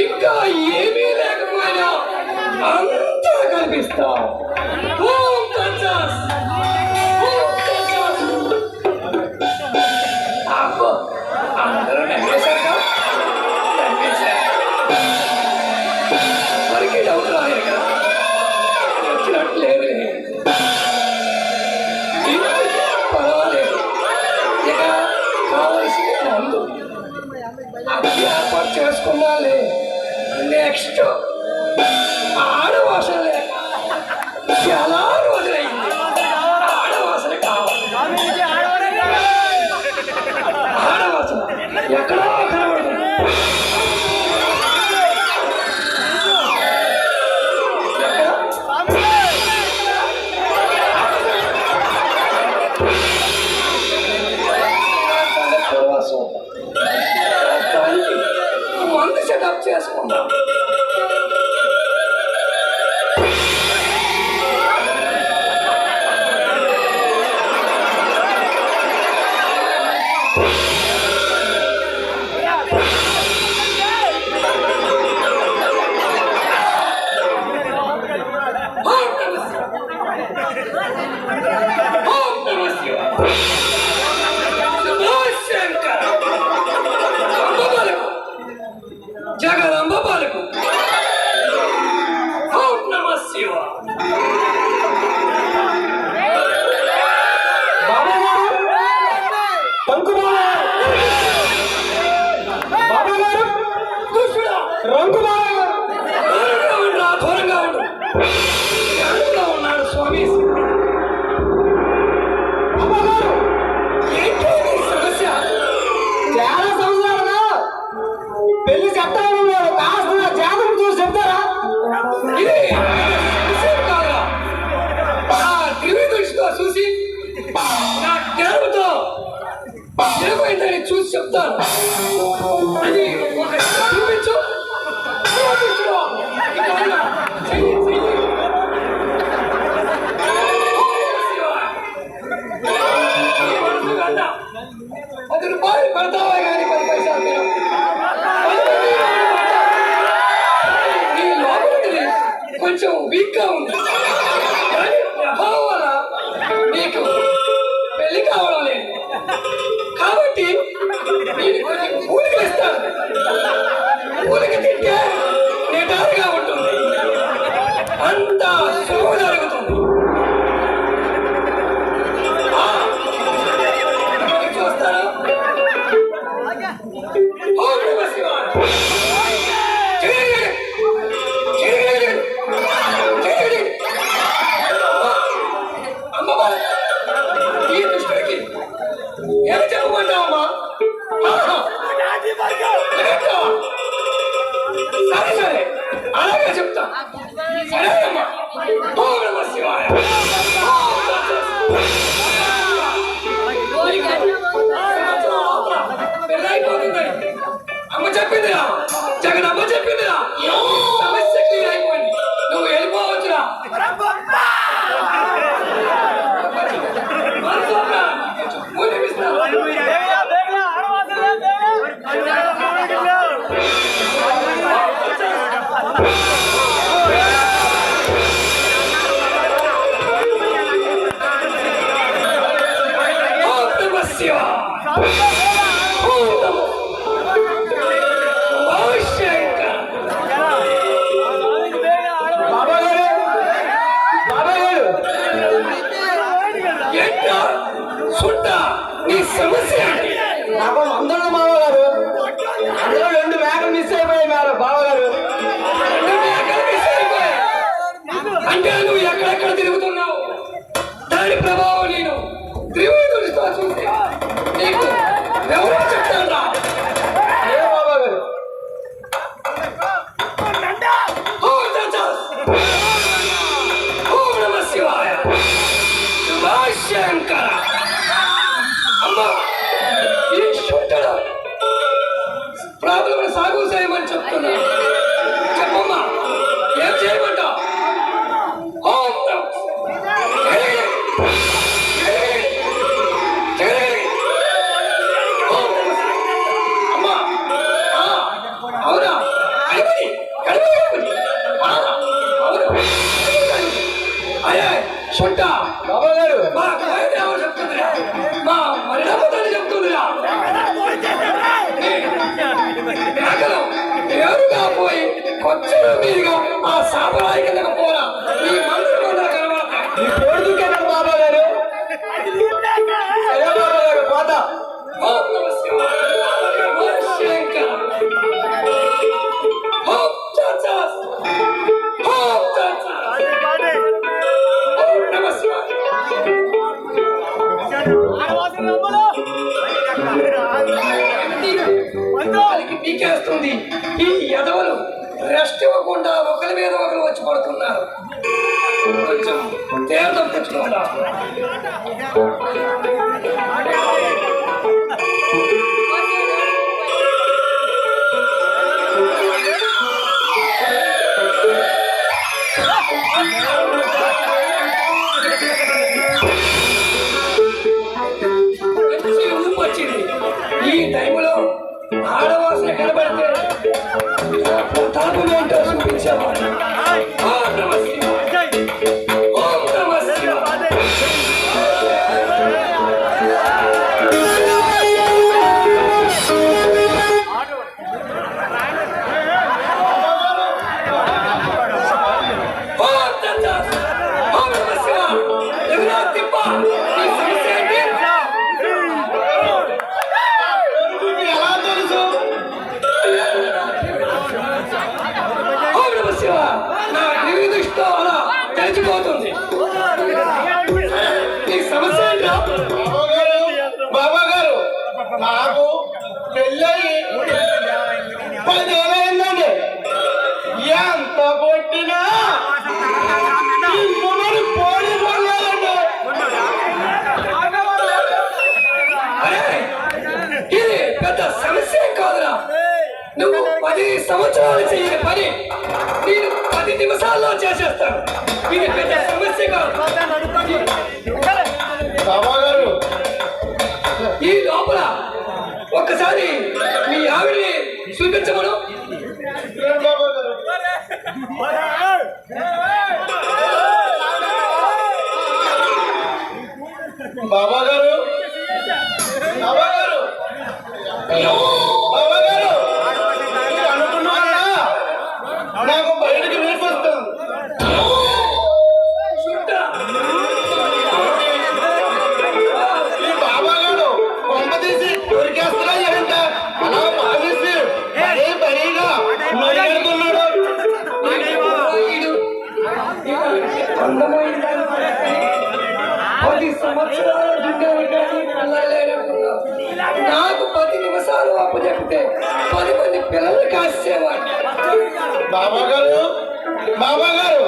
ఇంకా ఏమీ లేకపోయినా అంతా కల్పిస్తాం. అందరూ నమ్మేశాక మనకి డౌట్ రాయరు కదా, వచ్చినట్లేదు. పర్వాలేదు, ఇక కావలసింది మందు ఏర్పాటు చేసుకున్నాలే. నెక్స్ట్ ఆడవాసన లేక చాలా రోజులైంది. ఆడవాసన కావాలి. ఆడవాసన ఎక్కడో కనబడుతుంది. మందు సెటప్ చేసుకుందాం. జగదంబ పాలకు దూరంగా ఉండు. ఎక్కడో ఉన్నాడు స్వామి. ఏంటో నీ సమస్య? చాలా సంవత్సరాలుగా పెళ్లి చెప్తాను కాస్త జాతకం చూసి చెప్తారా? ఇది సమస్య కాదా? నా దివ్య దృష్టితో చూసి నా జ్ఞానంతో ఏమైందని చూసి చెప్తాను. అది ఒక చూపించు. ₹10 పడతావా కానీ 10 పైసలు తినవు. నీ లోపలికి కొంచెం వీక్ గా ఉంది. కానీ ప్రభావం వల్ల నీకు పెళ్లి కావడం లేదు. కాబట్టి నేను కొంచెం పూలికి ఇస్తాను. పూలికి తింటే నిటారుగా ఉంటుంది. అంతా సులువు జరుగుతుంది. చూస్తారా? ఓం నమః శివాయ. అమ్మవారు ఈ దుష్టుడికి ఏమి చెప్పమంటావమ్మా? సరే సరే అలాగే చెప్తా. సరే అమ్మా. ఓం నమః శివాయ. పెళ్ళైపోతుంది. అమ్మ చెప్పిందిరా, జగనమ్మ చెప్పిందిరా. సమస్య క్లియర్ అయిపోయింది. నువ్వు వెళ్ళిపోవచ్చురా. నీ సమస్య నాకు అందరూ మామగారు అందులో 2 మేకలు మిస్ అయిపోయాయి బావగారు. 2 మేకలు మిస్ అయిపోయాయి అంటే నువ్వు ఎక్కడెక్కడ తిరుగుతున్నావు? దాని ప్రభావం నేను త్రివేణి దృష్టితో చూస్తే నీకు ఎవరో చెప్తాను. ఏ బావగారు? ఓం నమః శివాయ. శంకర. అమ్మా ఈ శుద్ధుడు ప్రాబ్లం సాగు చేయమని చెప్తున్నా. చెప్పమ్మా ఏం చేయమంటావు? ఓం అమ్మా అవునా? అయ్యా శుద్ధ బావగారు మా ఎవరు చెప్తుందిరా? మా మరిడమ్మతోనే చెప్తుందిరా. మేకలు నేరుగా పోయి కొచ్చలు మీరుగా ఆ సాంప్రదాయ కిందకు పోరా. ఈ మందులు ఈ పేరు దుఃఖారు బావగారు. అయ్యో బావగారు పోతా. ఓం నమః శివాయ. ఓం శంకర. ఓం చాచా. ఓం చాచా. ఓం నమః శివాయ. వాళ్ళకి పీకేస్తుంది. ఈ ఎదవలు రెస్ట్ ఇవ్వకుండా ఒకరి మీద ఒకరు వచ్చి పడుతున్నారు. కొంచెం తీర్థం తెచ్చుకోండా. వచ్చింది. ఈ టైంలో ఆడవాసన కనబడితే తాపం ఏంటో చూపించేవాడు. ఓం నమః శివాయ. ఓం నమః శివాయ. ఓం నమః శివాయ. ఎదురా తిప్ప. నీ సమస్య ఏంటి? ఎలా తెలుసు? అయిపోతుంది. నీ సమస్య ఏంట్రా? బాబా గారు నాకు పెళ్ళయి 10 ఏళ్ళైందండి. ఎంత కొట్టినా పోటీ పడలేదండి. అరే, ఇది పెద్ద సమస్య ఏం కాదురా. నువ్వు 10 సంవత్సరాలు చేయని పని నేను 10 నిమిషాల్లో చేసేస్తాను. ఇది పెద్ద సమస్య కాదు. బాబా గారు ఈ లోపల ఒక్కసారి మీ ఆవిడని చూపించమను. బాబా గారు బాబా గారు బాబా గారు మీరు అనుకున్నారా నాకు బయటికి వినిపిస్తుంది. ఈ బాబా గారు కొంప తీసి దొరికేస్తున్నా ఏంట అలా భావిస్తే అదే పనిగా మొదలెడుతున్నాడు. అందమైన 10 సంవత్సరాలు దుడ్డాను కానీ పిల్లలేననుకున్నావు. నాకు 10 నిమిషాలు అప్పు చెప్తే 10 మంది పిల్లల్ని కాసేవాడిని. బాబా గారు బాబా గారు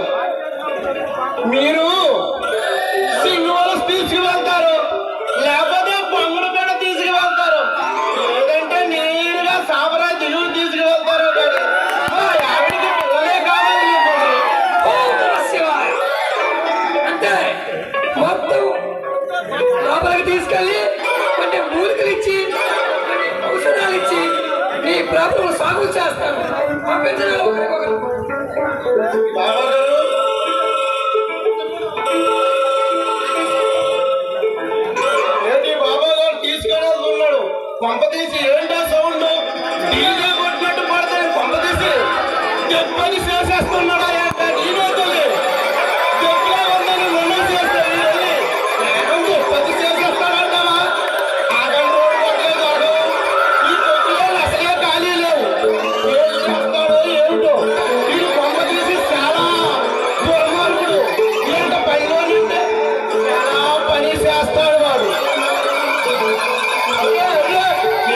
మీరు సింగవలస తీసుకువెళ్తారు, లేకపోతే పొంగుడుపేట తీసుకువెళ్తారు, లేదంటే నేరుగా సాబరా దిగులు తీసుకువెళ్తారు. కానీ మా ఆవిడికి పిల్లలే కావాలి. ఓం నమః శివాయ. అంటే మొత్తం లోపలికి తీసుకెళ్ళి కొన్ని మూలికలు ఇచ్చి కొన్ని ఔషధాలు ఇచ్చి నీ ప్రాబ్లం సాగు చేస్తాను. పంపించడం ఒకరికొకరు. బాబా గారు ఏంటి బాబా గారు తీసుకెళ్ళాలనుకున్నాడు. కొంప తీసి ఏంటో సౌండ్ డీజే కొట్టినట్టు పడుతుంది. కొంప తీసి చెప్పని చేసేస్తున్నాడా ఏంటో నీలో తెలియదు. చెప్పలే ఉందని మనం చేస్తాడు. చెప్పది చేసేస్తాడంటావా? ఆగండి రోడ్డు కొట్టలేదు. ఈ కొట్టులో అసలే ఖాళీ లేవు. ఏం చేస్తాడో ఏమిటో. వీడు కొంప తీసి చాలా దుర్మార్గుడు. ఏంట పైన ఉంటే చాలా పని చేస్తాడు వాడు.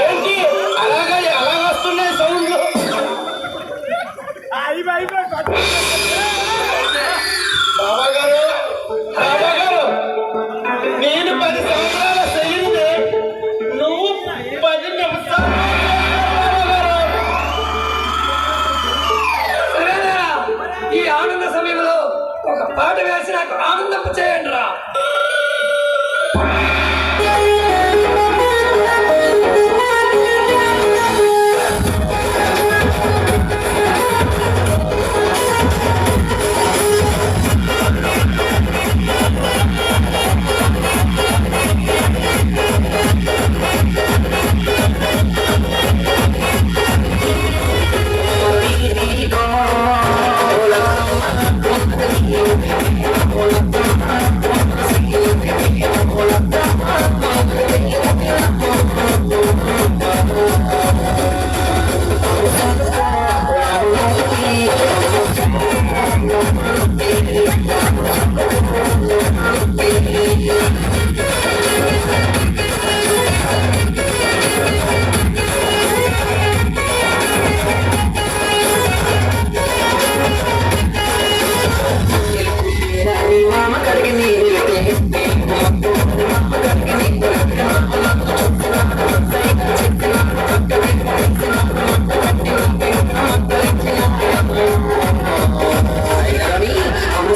ఏంటి అలాగ వస్తున్నాయి సౌండ్లు? బాబా గారు బాబా గారు నేను 10 సంవత్సరాల చెయ్యింది, నువ్వు 10 నిమిషాలు. బాబా గారు సరేనా? ఈ ఆనంద సమయంలో ఒక పాట వేసి నాకు ఆనందం చేయండి రా.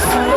I'm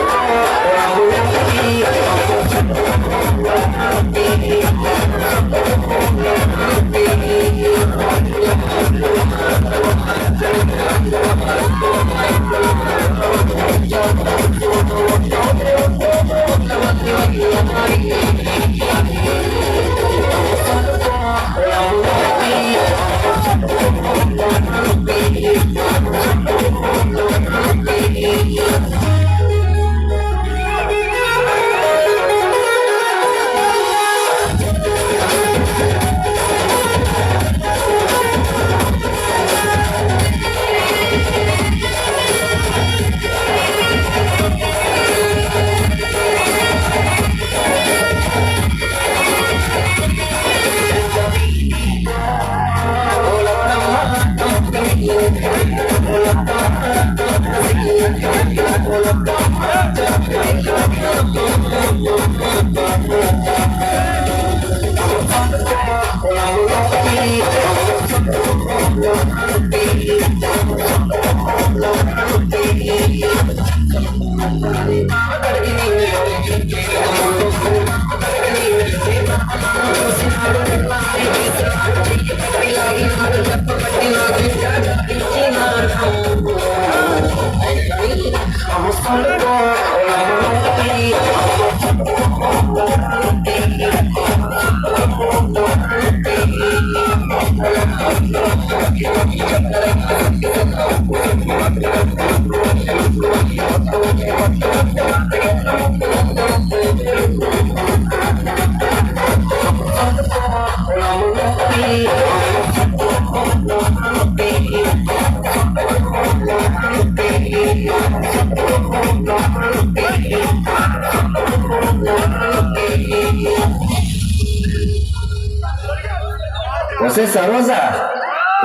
వస్తే సరోజ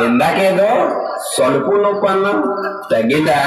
ఇందాకేదో సలుపు నొప్పి అన్నా తగ్గిందా?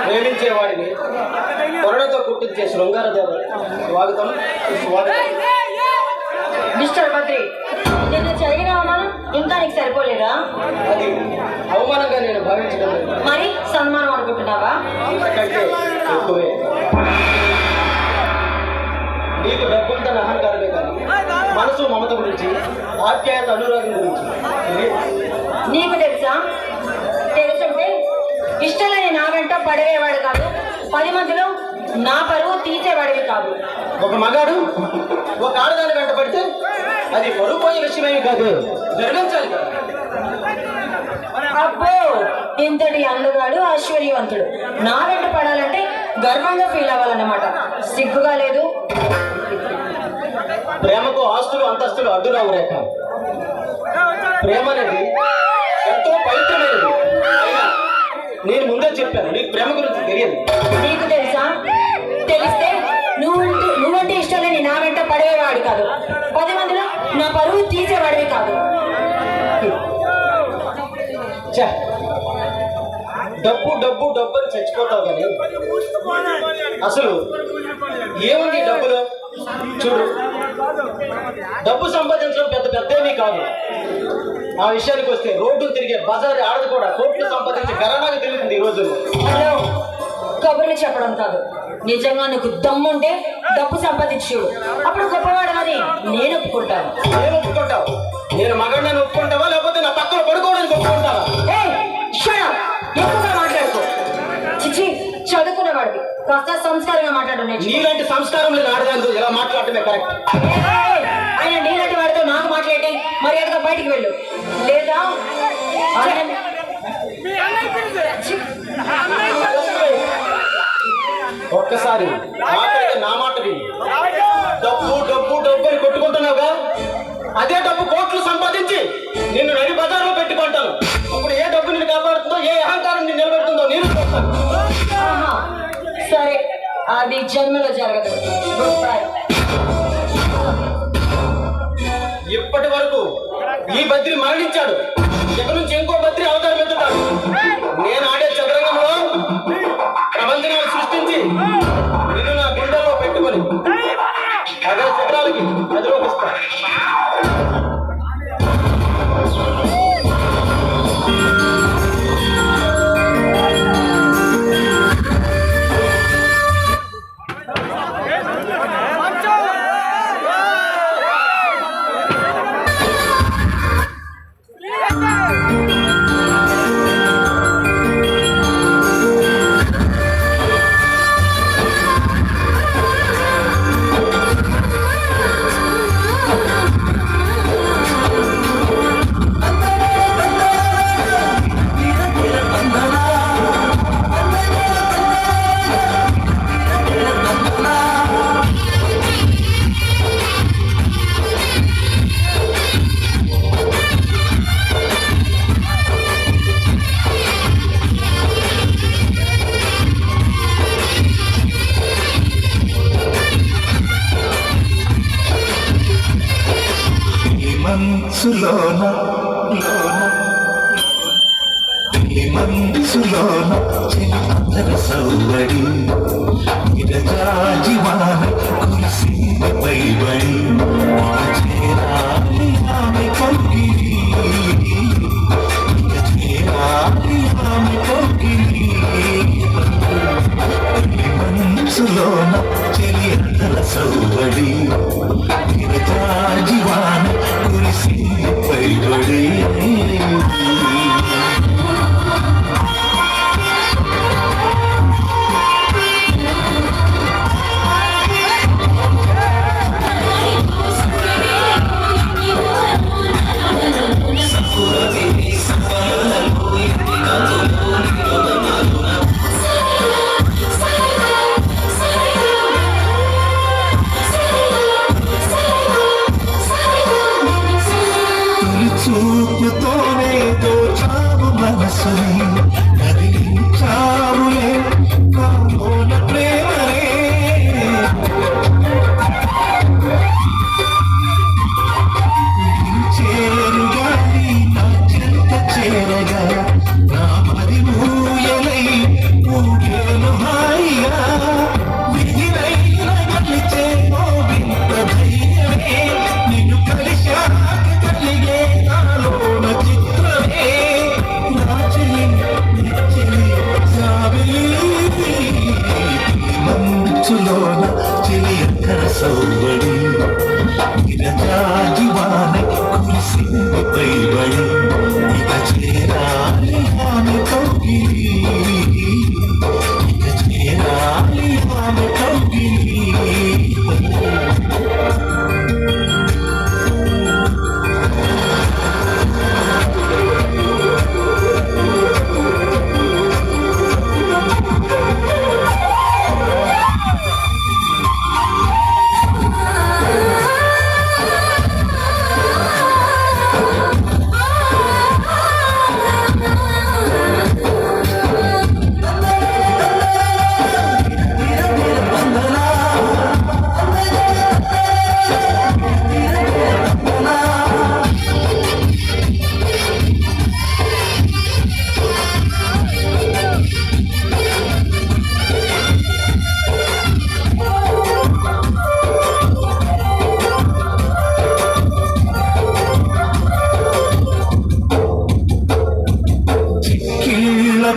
ప్రేమించేవాడిని కొరడతో కుట్టించే శృంగార దేవ స్వాగతం స్వాగతం. మిస్టర్ బద్రి, నిన్ను జరిగిన అవమానం ఇంకా నీకు సరిపోలేదా? అది అవమానంగా నేను భావించడం లేదు, మరి సన్మానం అనుకుంటున్నావా? అంతకంటే ఎక్కువే. నీకు డబ్బుంతన అహంకారమే కానీ మనసు మమత గురించి, ఆప్యాయత అనురాగం గురించి తెలియదు. నీకు తెలుసా? తెలుసుంటే ఇష్టలేని నా వెంట పడవేవాడు కాదు, 10 మందిలో నా పరువు తీసేవాడివి కాదు. ఒక మగాడు ఒక ఆడదాని వెంట పడితే అది పరువు పోయే విషయమేమి కాదు, జరిగించాలి కదా. అబ్బో, ఇంతటి అందగాడు ఐశ్వర్యవంతుడు నా వెంట పడాలంటే గర్వంగా ఫీల్ అవ్వాలన్నమాట. సిగ్గుగా లేదు? ప్రేమకు ఆస్తులు అంతస్తులు అడ్డురావు రేఖ. ప్రేమ అనేది ఎంతో పవిత్రమైనది. అయినా నేను ముందే చెప్పాను, నీకు ప్రేమ గురించి తెలియదు. నీకు తెలుసా? తెలిస్తే నువ్వంటే ఇష్టం లేని నా వెంట పడేవాడు కాదు, 10 మందిలో నా పరువు తీసేవాడివి కాదు. ఛ! డబ్బు డబ్బు డబ్బు అని చచ్చిపోతావు కానీ అసలు ఏముంది డబ్బులో? చూడు, డబ్బు సంపాదించడం పెద్ద పెద్దేమీ కాదు. ఆ విషయానికి వస్తే రోడ్డు తిరిగే బజారు ఆడది కూడా కోట్లు సంపాదించి గరణాగా తిరుగుతుంది ఈ రోజుల్లో. హలో, కబుర్లు చెప్పడం కాదు, నిజంగా నీకు దమ్ముంటే డబ్బు సంపాదించు, అప్పుడు గొప్పవాడమని నేను ఒప్పుకుంటాను. ఏం ఒప్పుకుంటావు? నేను మగాడిని ఒప్పుకుంటావా, లేకపోతే నా పక్కన పడుకోవడానికి ఒప్పుకుంటావా? ఎక్కువగా మాట్లాడుకో. చిచ్చి, చదువుకునేవాడివి, కాస్త సంస్కారంగా మాట్లాడు. నీలాంటి సంస్కారం లేని ఆడదానికి ఇలా మాట్లాడటమే కరెక్ట్. ఆయన నీలాంటి వాడితో నాకు మాట్లాడి మర్యాదగా బయటికి వెళ్ళు, లేదా ఒక్కసారి నా మాట విని. డబ్బు డబ్బు డబ్బు అని కొట్టుకుంటున్నావుగా, అదే డబ్బు కోట్లు సంపాదించి నిన్ను నడి బజార్లో పెట్టుకుంటాను. అప్పుడు ఏ డబ్బు నిన్ను కాపాడుతుందో, ఏ అహంకారం నిన్ను నిలబెడుతుందో నేను చూస్తాను. సరే, అది జన్మలో జరగదు. ఇప్పటి వరకు ఈ బద్రి మరణించాడు, ఎక్కడి నుంచి ఇంకో బద్రి అవతారం ఎత్తుతాడు. నేను ఆడే చదరంగంలో ప్రబంధనాలు సృష్టించి నిన్ను నా గుండెల్లో పెట్టుకొని అదే చిత్రాలకి అధిరోపిస్తాను. మనసులోన మనసులోన అందర సౌవడి విరజాజివాన కురిసింది పైబడి చేరాలి ఆమె కౌగిలి చేరాలి ఆమె కౌగిలి మనసులోన చెలి అందర సౌవడి విరజాజివాన కురిసింది పైబడి చూపుతోనే దోచావు మనసుని కదిలించావులే కాలోన ప్రేమనే చేరుగాని నా చెంత చేరగా నా మరి ఊయలై ఊగేను హాయిగా విధినైన గలిచే ఓ వింత ధైర్యమే నిన్ను కలిశాక కలిగే నాలోన చిత్రమే నా చెలి నిచ్చలి సాబిలి మంచులోన చెలి అక్కర సౌబడి విరజాజివాన కురిసింది పైబడి ఇక చేరాలి ఆమె కౌగిలి ఇక చేరాలి ఆమె కౌగిలి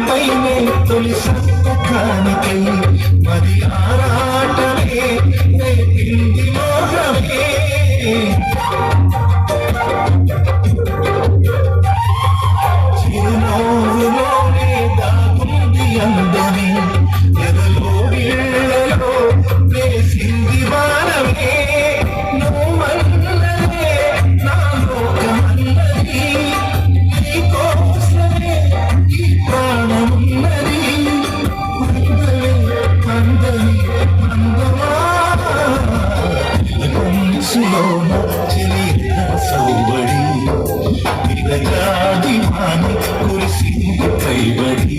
పైనే తొలి సంతకానికై మరి ఆరాటమే నేర్పింది మోహమే చిరునవ్వులోనే దాగుంది అందమే ఎదలో వీళ్ళలో వేసింది వానమే నువ్వన్నదే నా లోకమన్నది నీకోసమే ఈ ప్రాణమున్నది అందరి అందమా మనసులోన చెలియ సౌబడి విరజాజివాన కురిసింది పైబడి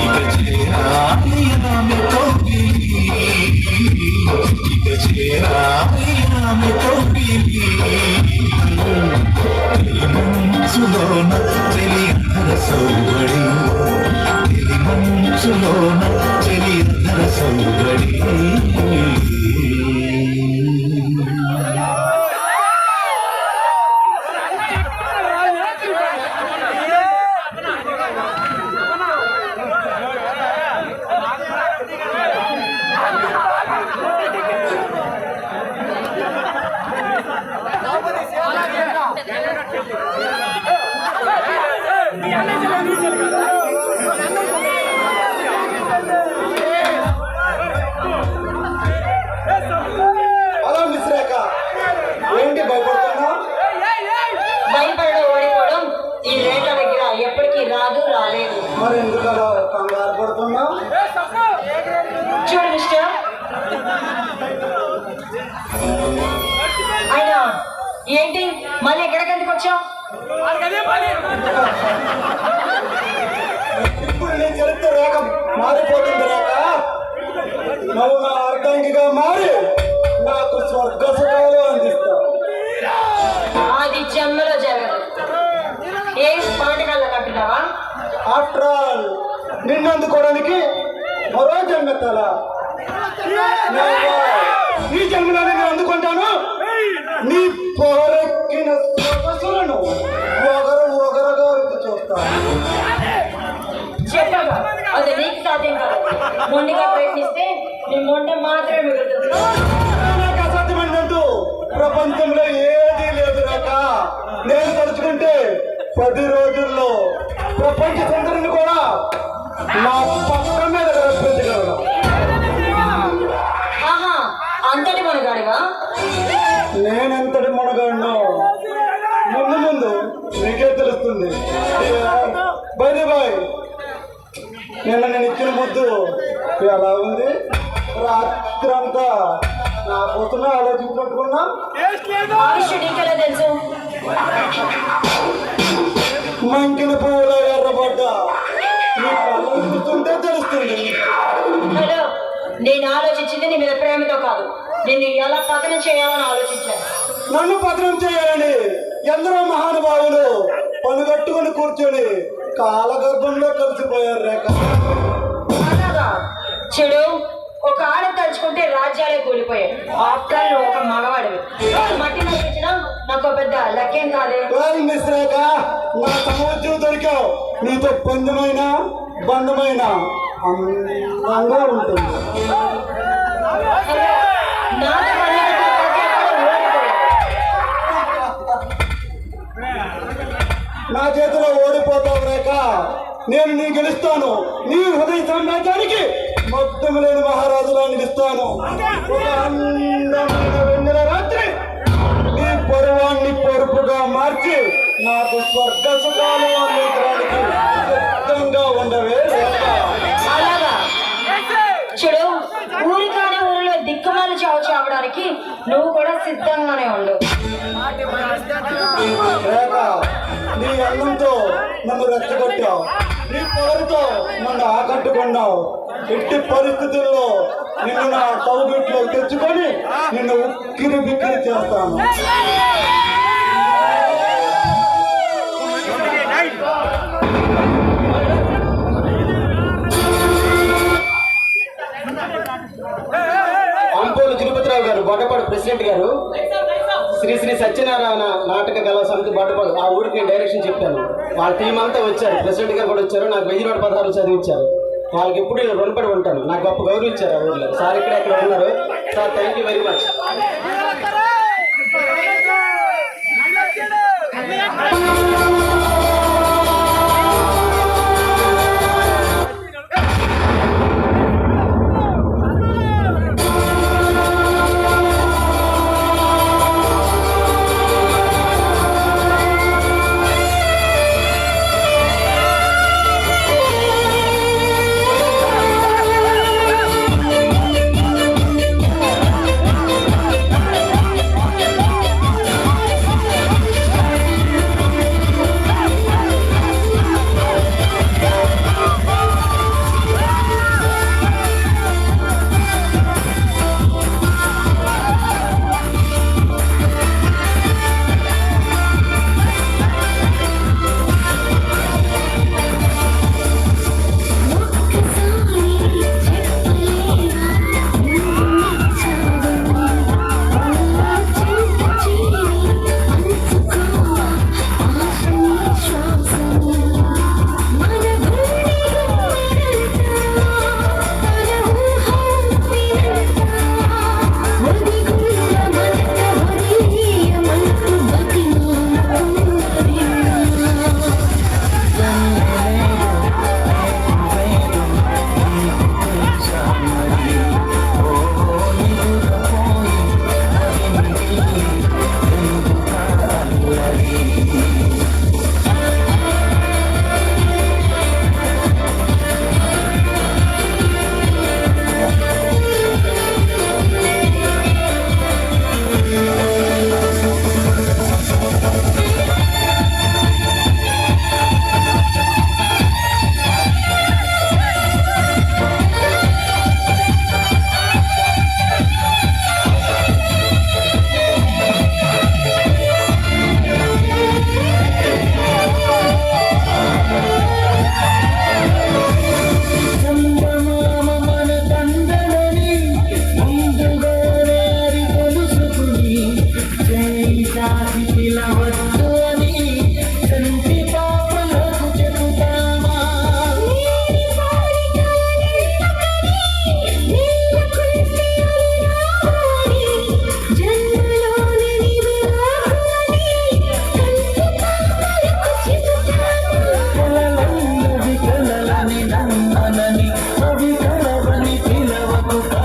ఇక చేరాలి ఆమె కౌగిలి ఇక చేరాలి ఆమె కౌగిలి మనసులోన చెలియ సౌబడి మనసులోన చెలియ సౌబడి అలా మిశ్రేక ఏంటి భయపడుతున్నా భయపడడం ఓడిపోవడం ఈ రేట్ల దగ్గర ఎప్పటికీ రాదు రాలేదు. మరి ఎందుకు అలా కంగారు పడుతున్నా చూడు మిస్టర్, అయినా ఏంటి మళ్ళీ ఎక్కడికి ఎందుకు వచ్చావు? ఇప్పుడు నీ చరిత్ర రేఖ మారిపోతుంది రేఖ నువ్వు నా అర్ధంగిగా మారి నాకు స్వర్గ సుఖాలు అందిస్తావు. అది జన్మలో జరగదు. ఆఫ్టర్ ఆల్ నిన్ను అందుకోవడానికి మరో జన్మెత్తాల ఈ జన్మలో నేను అందుకుంటాను. నీ పోరెక్కిన సొగసులను ఒకరుగా రుచి చూస్తాను. చెప్పగా అది నీకు సాధ్యం కాదు. మొండిగా ప్రయత్నిస్తే నీ మొండె మాత్రమే మిగులుతుంది. నాకు అసాధ్యమైనట్టు ప్రపంచంలో ఏదీ లేదు రాక. నేను తలుచుకుంటే 10 రోజుల్లో ప్రపంచ సుందరిని కూడా నా పక్క మీద రప్పించగలను. ఆహా, అంతటి మనగాడివా? నేనెంతటి మనగాడినో ముందు ముందు నీకే తెలుస్తుంది. బై బాయ్, నిన్న నేను ఇచ్చిన ముద్దు ఎలా ఉంది? రాత్రి అంతా నా కోసమే ఆలోచించుకుంటున్నా. ఆ విషయం నీకెలా తెలుసు? మంకిన పువ్వులో ఎర్రబడ్డా నీ కళ్ళు చూస్తుంటే తెలుస్తుంది. హలో, నేను ఆలోచించింది నీ మీద ప్రేమతో కాదు, నిన్ను ఎలా పతనం చేయాలని ఆలోచించాను. నన్ను పతనం చేయాలని ఎందరో మహానుభావులు పనుగట్టుకుని కూర్చొని కాలగర్భంలో కలిసిపోయారు రేఖ. అలాగా చెడు, ఒక ఆడ తలుచుకుంటే రాజ్యాలే కూలిపోయాయి. ఆఫ్టర్ ఒక మగవాడివి. మట్టి నడిపించినా నాకు పెద్ద లక్ష్యం కాదే. మిస్ రేఖ, నా సమోద్యం దొరికావు. నీతో పందమైన బంధమైన అందంగా ఉంటుంది. నాతో పనిచేసే ప్రతి ఒక్కడు ఓడిపోయాడు. నా చేతిలో ఓడిపోతావు రేఖ. నేను నీ గెలుస్తాను. నీ హృదయ సామ్రాజ్యానికి మొత్తం లేని మహారాజులా నిలుస్తాను. ఒక అందమైన వెన్నెల రాత్రి నీ పరువాన్ని పొరుపుగా మార్చి నాకు స్వర్గ సుఖాలు అందించడానికి సిద్ధంగా ఉండవే రేఖ. అలాగా చెడు, ఊరి కాని ఊరిలో దిక్కుమాలి చావు చావడానికి నువ్వు కూడా సిద్ధంగానే ఉండు. రేఖ, నీ అందంతో నన్ను రెచ్చగొట్టావు. నీ పొగరుతో నన్ను ఆకట్టుకున్నావు. ఎట్టి పరిస్థితుల్లో నిన్ను నా కౌగిట్లో తెచ్చుకొని నిన్ను ఉక్కిరి బిక్కిరి చేస్తాను. అంపోలు తిరుపతిరావు గారు, బొడ్డపాడు ప్రెసిడెంట్ గారు, శ్రీ శ్రీ సత్యనారాయణ నాటక కళా సమితి బొడ్డపాడు, ఆ ఊరికి నేను డైరెక్షన్ చెప్పాను. వాళ్ళ టీం అంతా వచ్చారు. ప్రెసిడెంట్ గారు కూడా వచ్చారు. నాకు 1000 నోటు పదహారులు చదివించారు. వాళ్ళకి ఎప్పుడు నేను రుణపడి ఉంటాను. నాకు గొప్ప గౌరవించారు ఆ ఊళ్ళో. సార్ ఇక్కడ ఉన్నారు. Sir, thank you very much.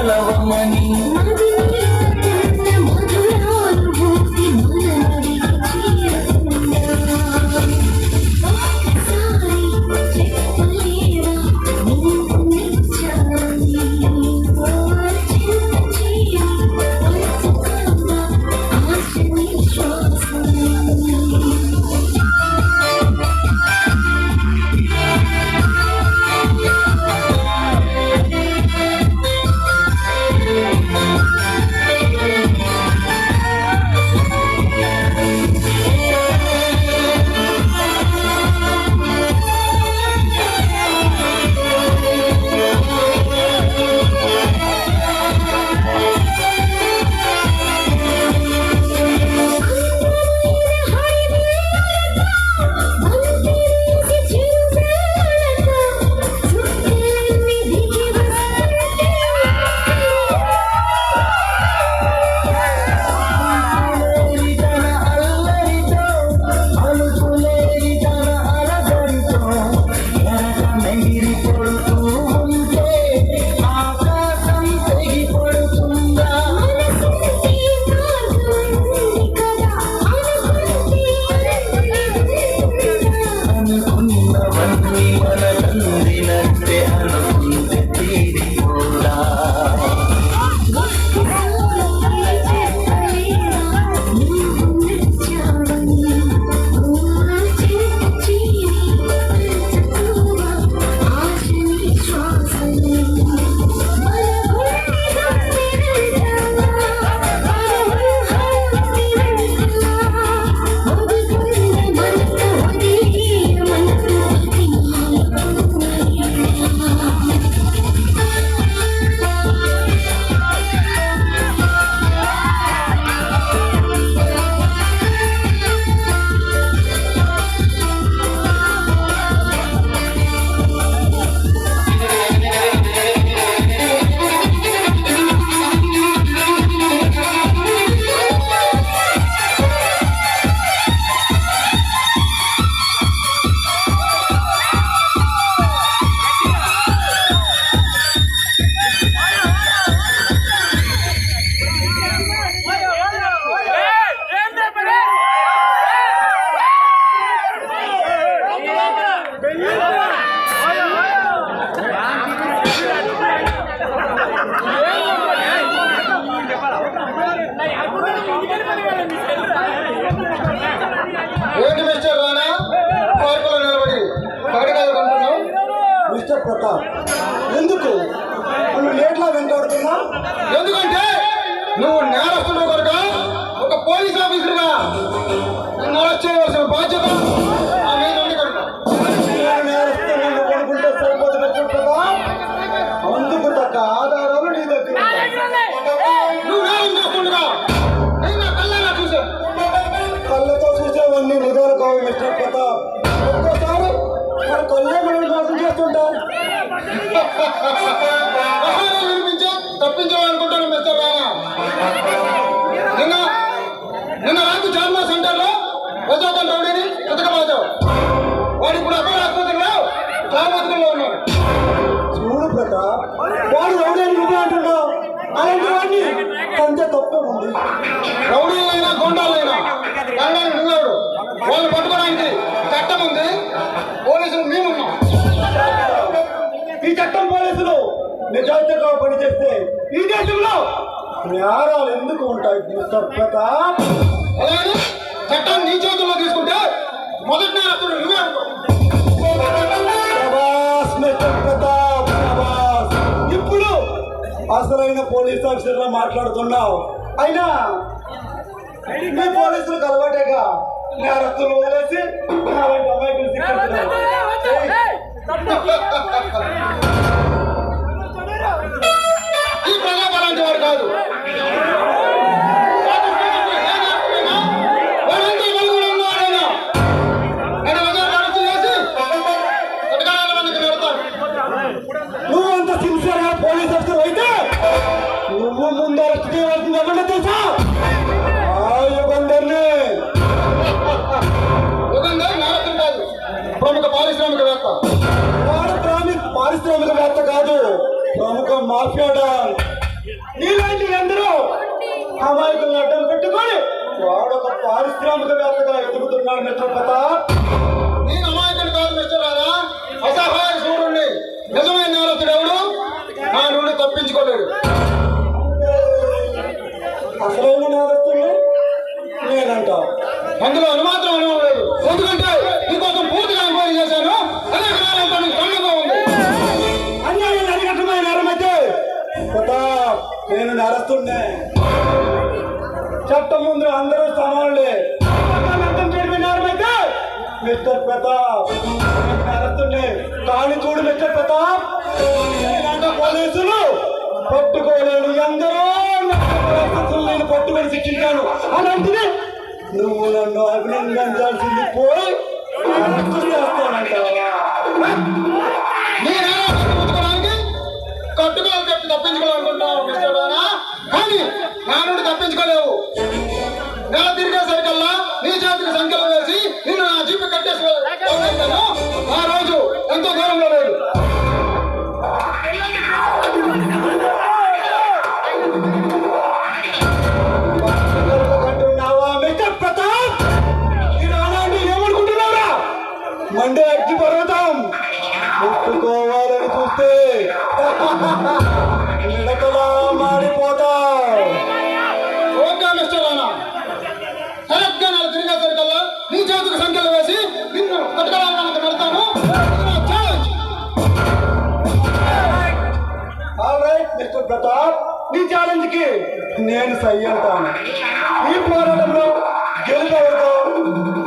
కలవమని అనుకున్నవన్నీ మనకందినట్టే అనుకుంటే తీరిపోదా ఏంటి మిస్టర్ రాణా పార్కులో నిలబడి పగడకాయలు కొంటున్నావు? మిస్టర్ ప్రతాప్, ఎందుకు నువ్వు లేట్లా వెంటాడుతున్నా? ఎందుకంటే నువ్వు నేరస్తుడు కనుక ఒక పోలీస్ ఆఫీసర్గా నిన్ను అరెస్ట్ చేయవలసిన బాధ్యత నా మీద ఉంది కనుక. నేరస్తుడు కొనుక్కుంటే సరిపోతుంది మిస్టర్ ప్రతాప్. అందుకు తగ్గ ఆధారాలు నీ దగ్గర నువ్వేం చేసుకుంటున్నా నేను కళ్ళగా చూసాను. కళ్ళతో చూసేవన్నీ నిజాలు కావు మిస్టర్ ప్రతాప్. ఒక్కోసారి మన కళ్ళే మనం మోసం చేస్తుంటాం. వినిపించి తప్పించాలనుకుంటాను మిస్టర్ రాణా. నిన్న రాత్రి చార్మా సెంటర్లో ప్రజాతం రౌడీని ఎతకబాచావు. వాడు ఇప్పుడు అక్కడ ఆసుపత్రిలో చార్మతిలో ఉన్నాడు. చూడు ప్రతాప్, వాడు రౌడీ అని నువ్వే అంటున్నావు. అలాంటి వాడిని కంటే తప్పే ఉంది. రౌడీలైనా గొండాలైనా రంగానికి నువ్వేడు. వాళ్ళు పట్టుకోవడానికి చట్టం ఉంది, పోలీసులు మేమున్నాం. ఈ చట్టం పోలీసులు నిజాయితీగా పనిచేస్తే ఈ దేశంలో నేరాలు ఎందుకు ఉంటాయి మిస్టర్ ప్రతాప్? అలాగే చట్టం నీ చేతుల్లో తీసుకుంటే మొదటి నేరస్తుడు నువ్వే ఉంటావు. ప్రభాస్ మిస్టర్ ప్రతాప్, ప్రభాస్. ఇప్పుడు అసలైన పోలీస్ ఆఫీసర్లో మాట్లాడుతున్నావు. అయినా మీ పోలీసులకు అలవాటేగా నేరస్తులు వదిలేసి అలాంటి అమాయకులు శిక్షిస్తున్నారు. ఈ ప్రజాప అలాంటి వాడు కాదు. నువ్వు అంత సిన్సియర్ గా పోలీస్ ఆఫీసర్ అయితే నువ్వు ముందు అరెస్ట్ చేయవలసింది ఎవరిని తెలుసా? యుగంధర్ని. యుగంధర్ నేరస్తుడు కాదు, ప్రముఖ పారిశ్రామికవేత్త. వాడు పారిశ్రామికవేత్త కాదు, ప్రముఖ మాఫియా డాన్. నీలాంటి అందరూ అమాయకులను అడ్డం పెట్టుకొని వాడొక పారిశ్రామికవేత్తగా ఎదుగుతున్నాడు మిస్టర్ ప్రతాప్. నేను అమాయకుడు కాదు మిస్టర్ రాధా, అసహాయ చూడండి. నిజమైన నేరస్తుడు ఎవడు నా నుండి తప్పించుకోలేడు. అసలైన నేరస్తుడు నేనంట, అందులో అనుమాత్రం అనుభవం లేదు. ఎందుకంటే నీకోసం పూర్తిగా అనుభవం చేశాను. అదే కాలంతో నీకు కళ్ళగా ఉంది. అన్యాయం అరికట్టమైన నేరమైతే ప్రతాప్ నేను నేరస్తుడినే. చట్టం ముందు అందరూ సమానులే. అర్థం చేయడం నేరమైతే మిస్టర్ ప్రతాప్ నేను నేరస్తుడినే. కానీ చూడు మిస్టర్ ప్రతాప్, నేనంట పోలీసులు పట్టుకోలేను. ఎందరో నేను పట్టుకొని శిక్షించాను. అలాంటిది నువ్వు నన్ను అభినందించాల్సింది పోయి అరెస్టు చేస్తానంటావా? నేనేనా తప్పించుకోవడానికి కట్టుకోవాలి చెప్పి తప్పించుకోవాలనుకుంటావు మిస్టర్ రానా? కానీ నా నుండి తప్పించుకోలేవు. నెల తిరిగేసరికల్లా నీ చేతికి సంఖ్యలు వేసి నిన్ను నా జీపు కట్టేసి ఆ రోజు ఎంతో దూరంలో లేదు. మండే అగ్గి పర్వతం ముట్టుకోవాలని చూస్తే నిడకలా మారిపోతావు. ఓకే మిస్టర్ రానా, కరెక్ట్గా నాకు తిరిగేసరికల్లా నీ చేతికి సంఖ్యలు వేసి నిన్ను కట్టుకోవాలని పెడతాను. ఆల్ రైట్ మిస్టర్ ప్రతాప్, నీ ఛాలెంజ్ కి నేను సై అంటాను. ఈ పోరాటంలో గెలుపవతో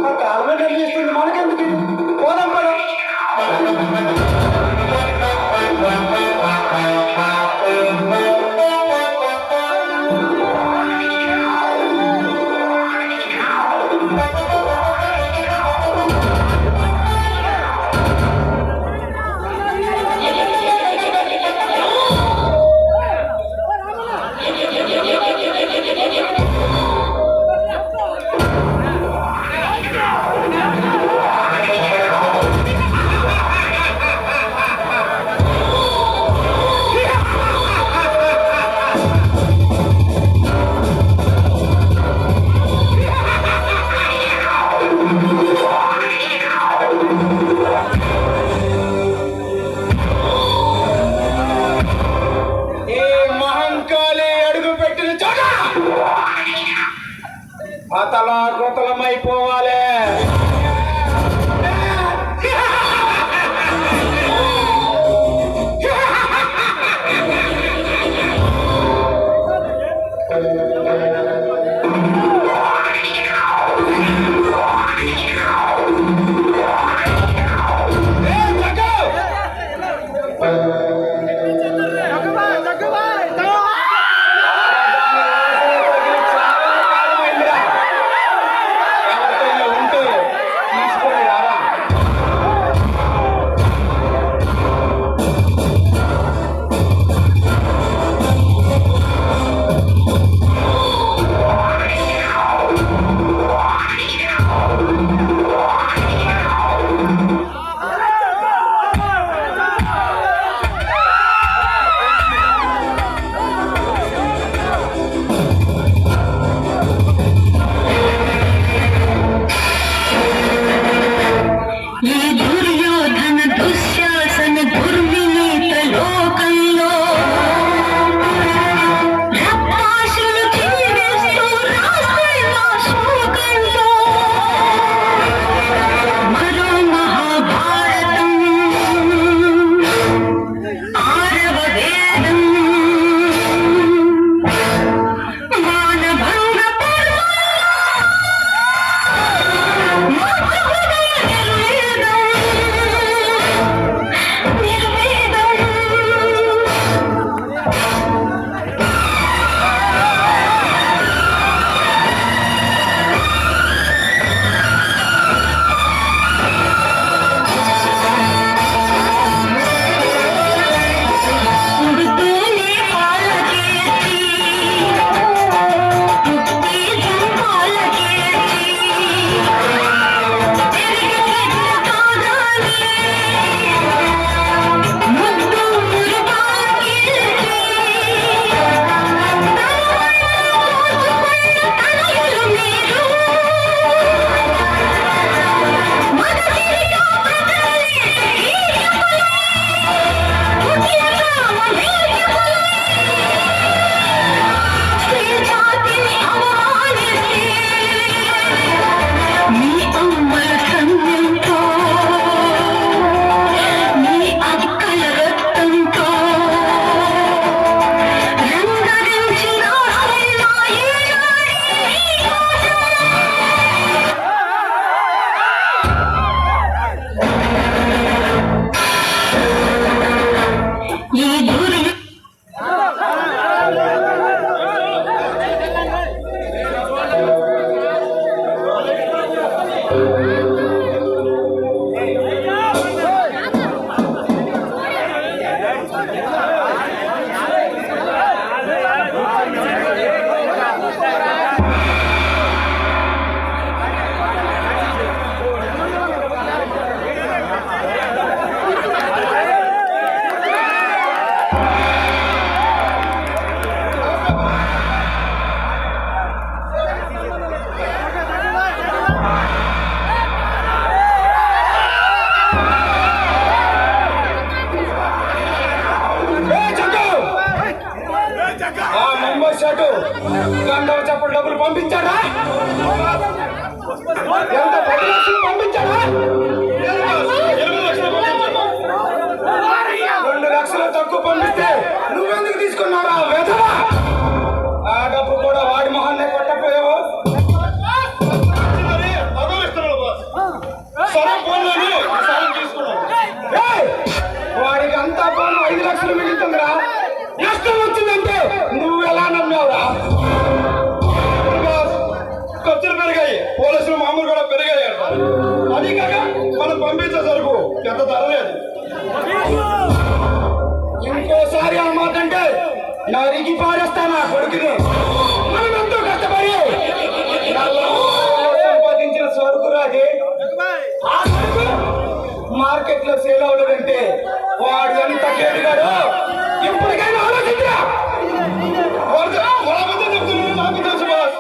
ఆ కాలమే నిర్ణయిస్తుంది. మనకెందుకు పోదాం కదా. అతలాకుతలమైపోవాలి. ఇచ్చినట్టు గంధం చెప్పులు డబ్బులు పంపించాడా? ఎంత 10 లక్షలు పంపించాడా? 8 లక్షలు పంపించాడు. 2 లక్షలు తక్కువ పంపిస్తే నువ్వెందుకు తీసుకున్నారా వెధవా? ఆ డబ్బు కూడా వాడి మొహాన్నే కొట్టపోయావు. వాడికి అంతా పోను 5 లక్షలు మిగులుతుందిరా. నష్టం వచ్చిందంటే నువ్వెలా నమ్మావురా? ఖర్చులు పెరిగాయి, పోలీసులు మామూలు కూడా పెరిగాయి. అది కాక మనం పంపించే సరుకు ఎంత ధర లేదు. ఇంకోసారి ఆ మాట అంటే నరికి పారేస్తానా కొడుకుని. మనం ఎంతో కష్టపడి సంపాదించిన సరుకు రాజే, ఆ సరుకు మార్కెట్ లో సేల్ అవ్వలేదంటే వాడు ఎంత కేటుగాడు. ఇప్పటికైనా ఆలోచించరా? నాకు తెలుసు బాస్,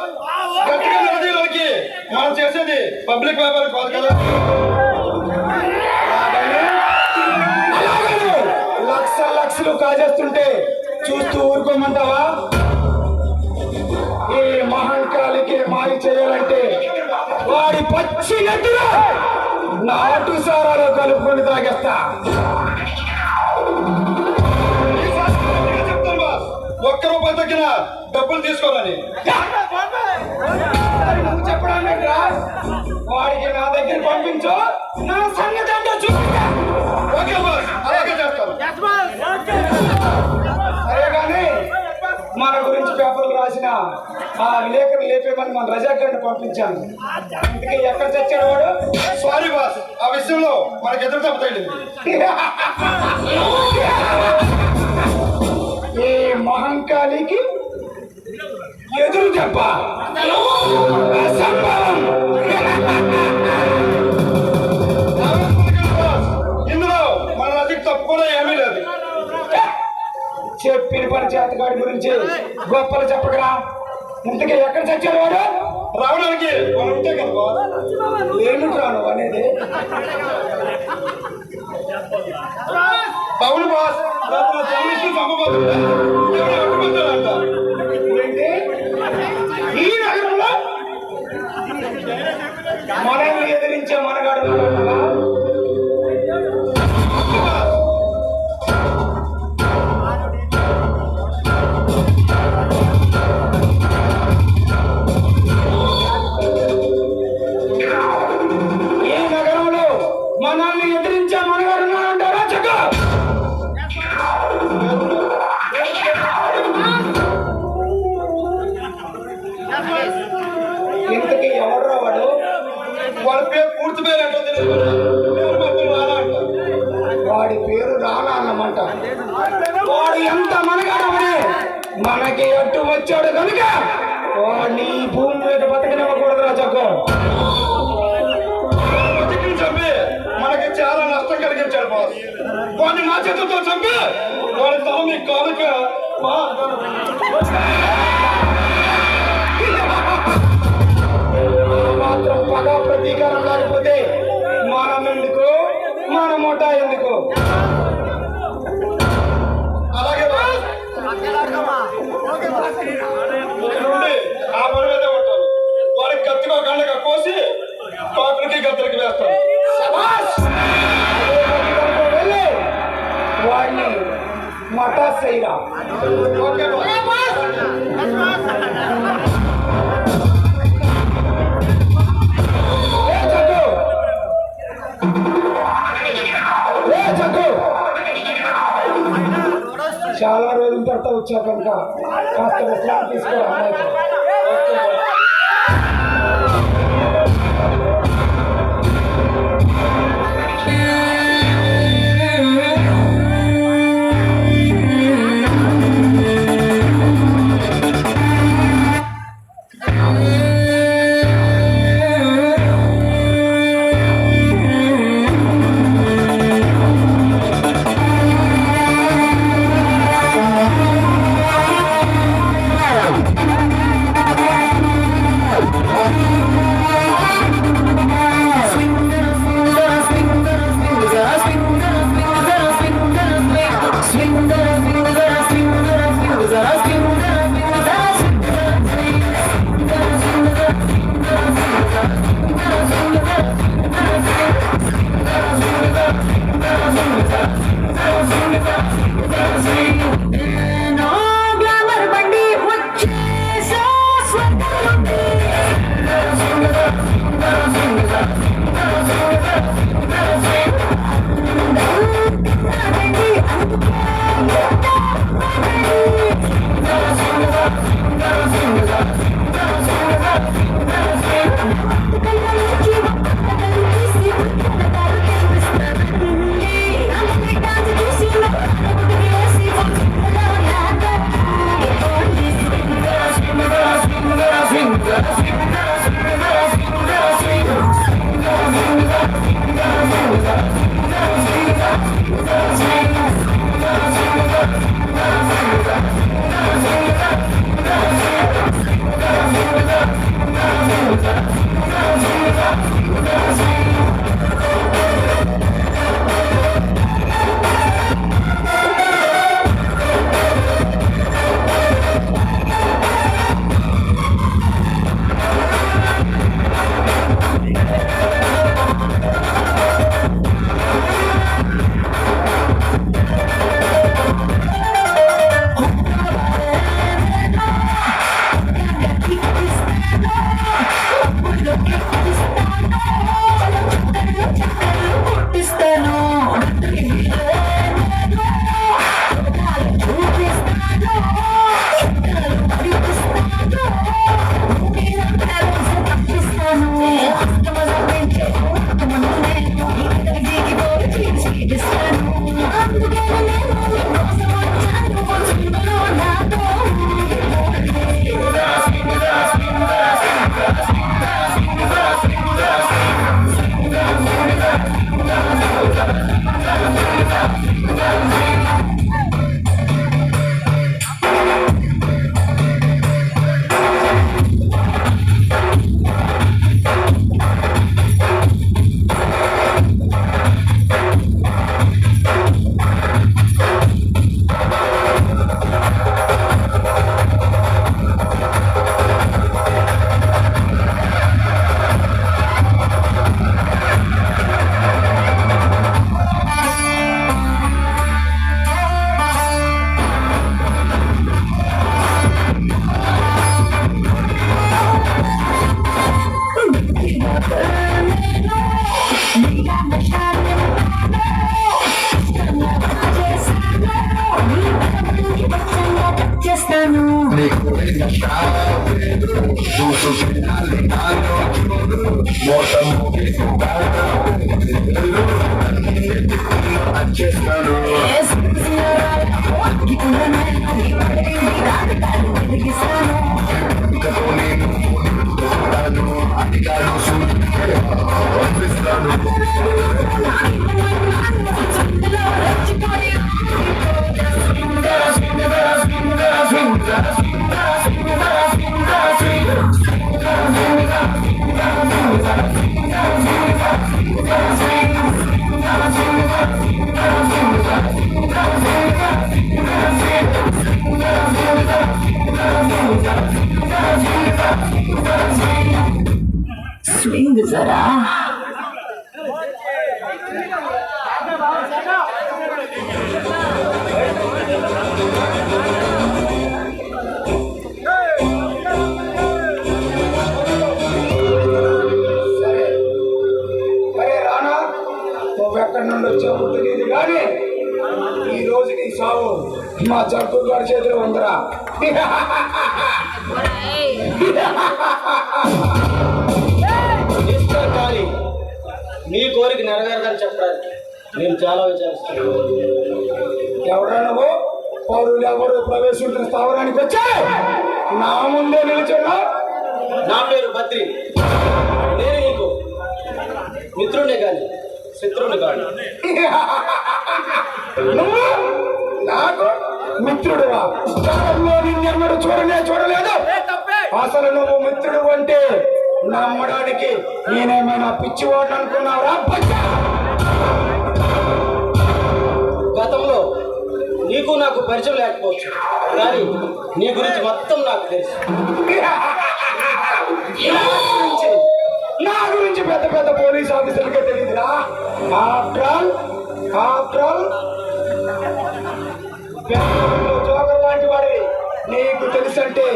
గట్టిగా నదిలోకి మనం చేసేది పబ్లిక్ వ్యాపారం కాదు కదా. అలాగని లక్షలు కాజేస్తుంటే చూస్తూ ఊరుకోమంటావా? ఈ మహంకాళికి మాయ చేయాలంటే వాడి పచ్చి నెట్టుగా నాటు సారాలో కలుపుకొని తాగేస్తా. చెప్తాను బాస్, ₹1 తగ్గిన డబ్బులు తీసుకోవాలని. చెప్పడానికి వాడికి నా దగ్గర పంపించు, నా సంగతి అంటే చూపిస్తా. ఓకే బాస్, అలాగే చేస్తాను. సరే కానీ మన గురించి పేపర్లు రాసిన ఆ విలేకరు లేపేమని మన రజాక్ గారిని పంపించాను. ఇంటికి ఎక్కడ చచ్చాడు వాడు? సారీ బాస్, ఆ విషయంలో మనకి ఎదురు తప్పు తగిలింది. ఈ మహంకాళికి ఎదురు చెప్ప అసంభవం. ఇందులో మన రజాక్ తప్పు కూడా ఏమీ లేదు. చెప్పిన పని చేతగాడి గురించి గొప్పలు చెప్పకరా. ఇంతకీ ఎక్కడ చచ్చాడు వాడు? రావడానికి మనం ఉంటే కదా. ఏమిటి రాను అనేది? అవును బాస్, ఏంటి ఈ నగరంలో మనల్ని ఎదిరించే మనగాడు ఉన్నాడా? మనల్ని ఎదిరించే మనగాడు ఉన్నాడంటారా? చక్క ఇంతకీ ఎవరు వాడు? వాడి పేరు పూర్తి పేరు ఏంటో తెలియదు, రానా అంట. వాడి పేరు రానా అన్నమాట. వాడు ఎంత మనగాడవని మనకి అడ్డు వచ్చాడు కనుక వాడిని ఈ భూమి మీద బతకనివ్వకూడదురా చక్క. చంపి మనకి చాలా నష్టం కలిగించాడు బాస్. వాడిని నా చేతులతో చంపి వాడి తల మీ కానుక మాత్రం పగ ప్రతీకారం లేకపోతే మనం ఎందుకు, మన మూట ఎందుకు? అలాగే నుండి ఆ పని మీద ఉంటారు. వారికి కత్తిగా గంటగా కోసి పాత్రకి గద్దరికి వేస్తారు. వాడిని మటాస్ చేయరా. చాలా రోజుల తర్వాత వచ్చా కనుక కాస్త విశ్రాంతి తీసుకోవాలి. చేస్తాను స్వింగ్ జరా అరే రానా, నువ్వెక్కడి నుండి వచ్చావు తెలియదు కానీ ఈ రోజు నీ సావు మా జగ్గు గారి చేతిలో ఉందిరా. మిస్టర్ కాళీ, నీ కోరిక నెరవేరదని చెప్పడానికి నేను చాలా విచారిస్తున్నాను. ఎవరా నువ్వు? పౌరులు ఎవరు ప్రవేశించిన స్థావరానికి వచ్చా నా ముందే నిలుచున్నా? నా పేరు బద్రి. నేను నీకు మిత్రుడే కానీ శత్రువుని కాదు. నువ్వు నాకు మిత్రుడువా? కాలంలో నిన్నెన్నడూ చూడలేదు. అసలు నువ్వు మిత్రుడు అంటే నమ్మడానికి నేనేమైనా పిచ్చివాడు అనుకున్నావురా? గతంలో నీకు నాకు పరిచయం లేకపోవచ్చు, కానీ నీ గురించి మొత్తం నాకు తెలుసు. నా గురించి పెద్ద పెద్ద పోలీస్ ఆఫీసర్కే తెలియదురా. ఆఫ్టర్ ఆల్ జోకర్ లాంటి వాడివి. నీకు తెలుసంటే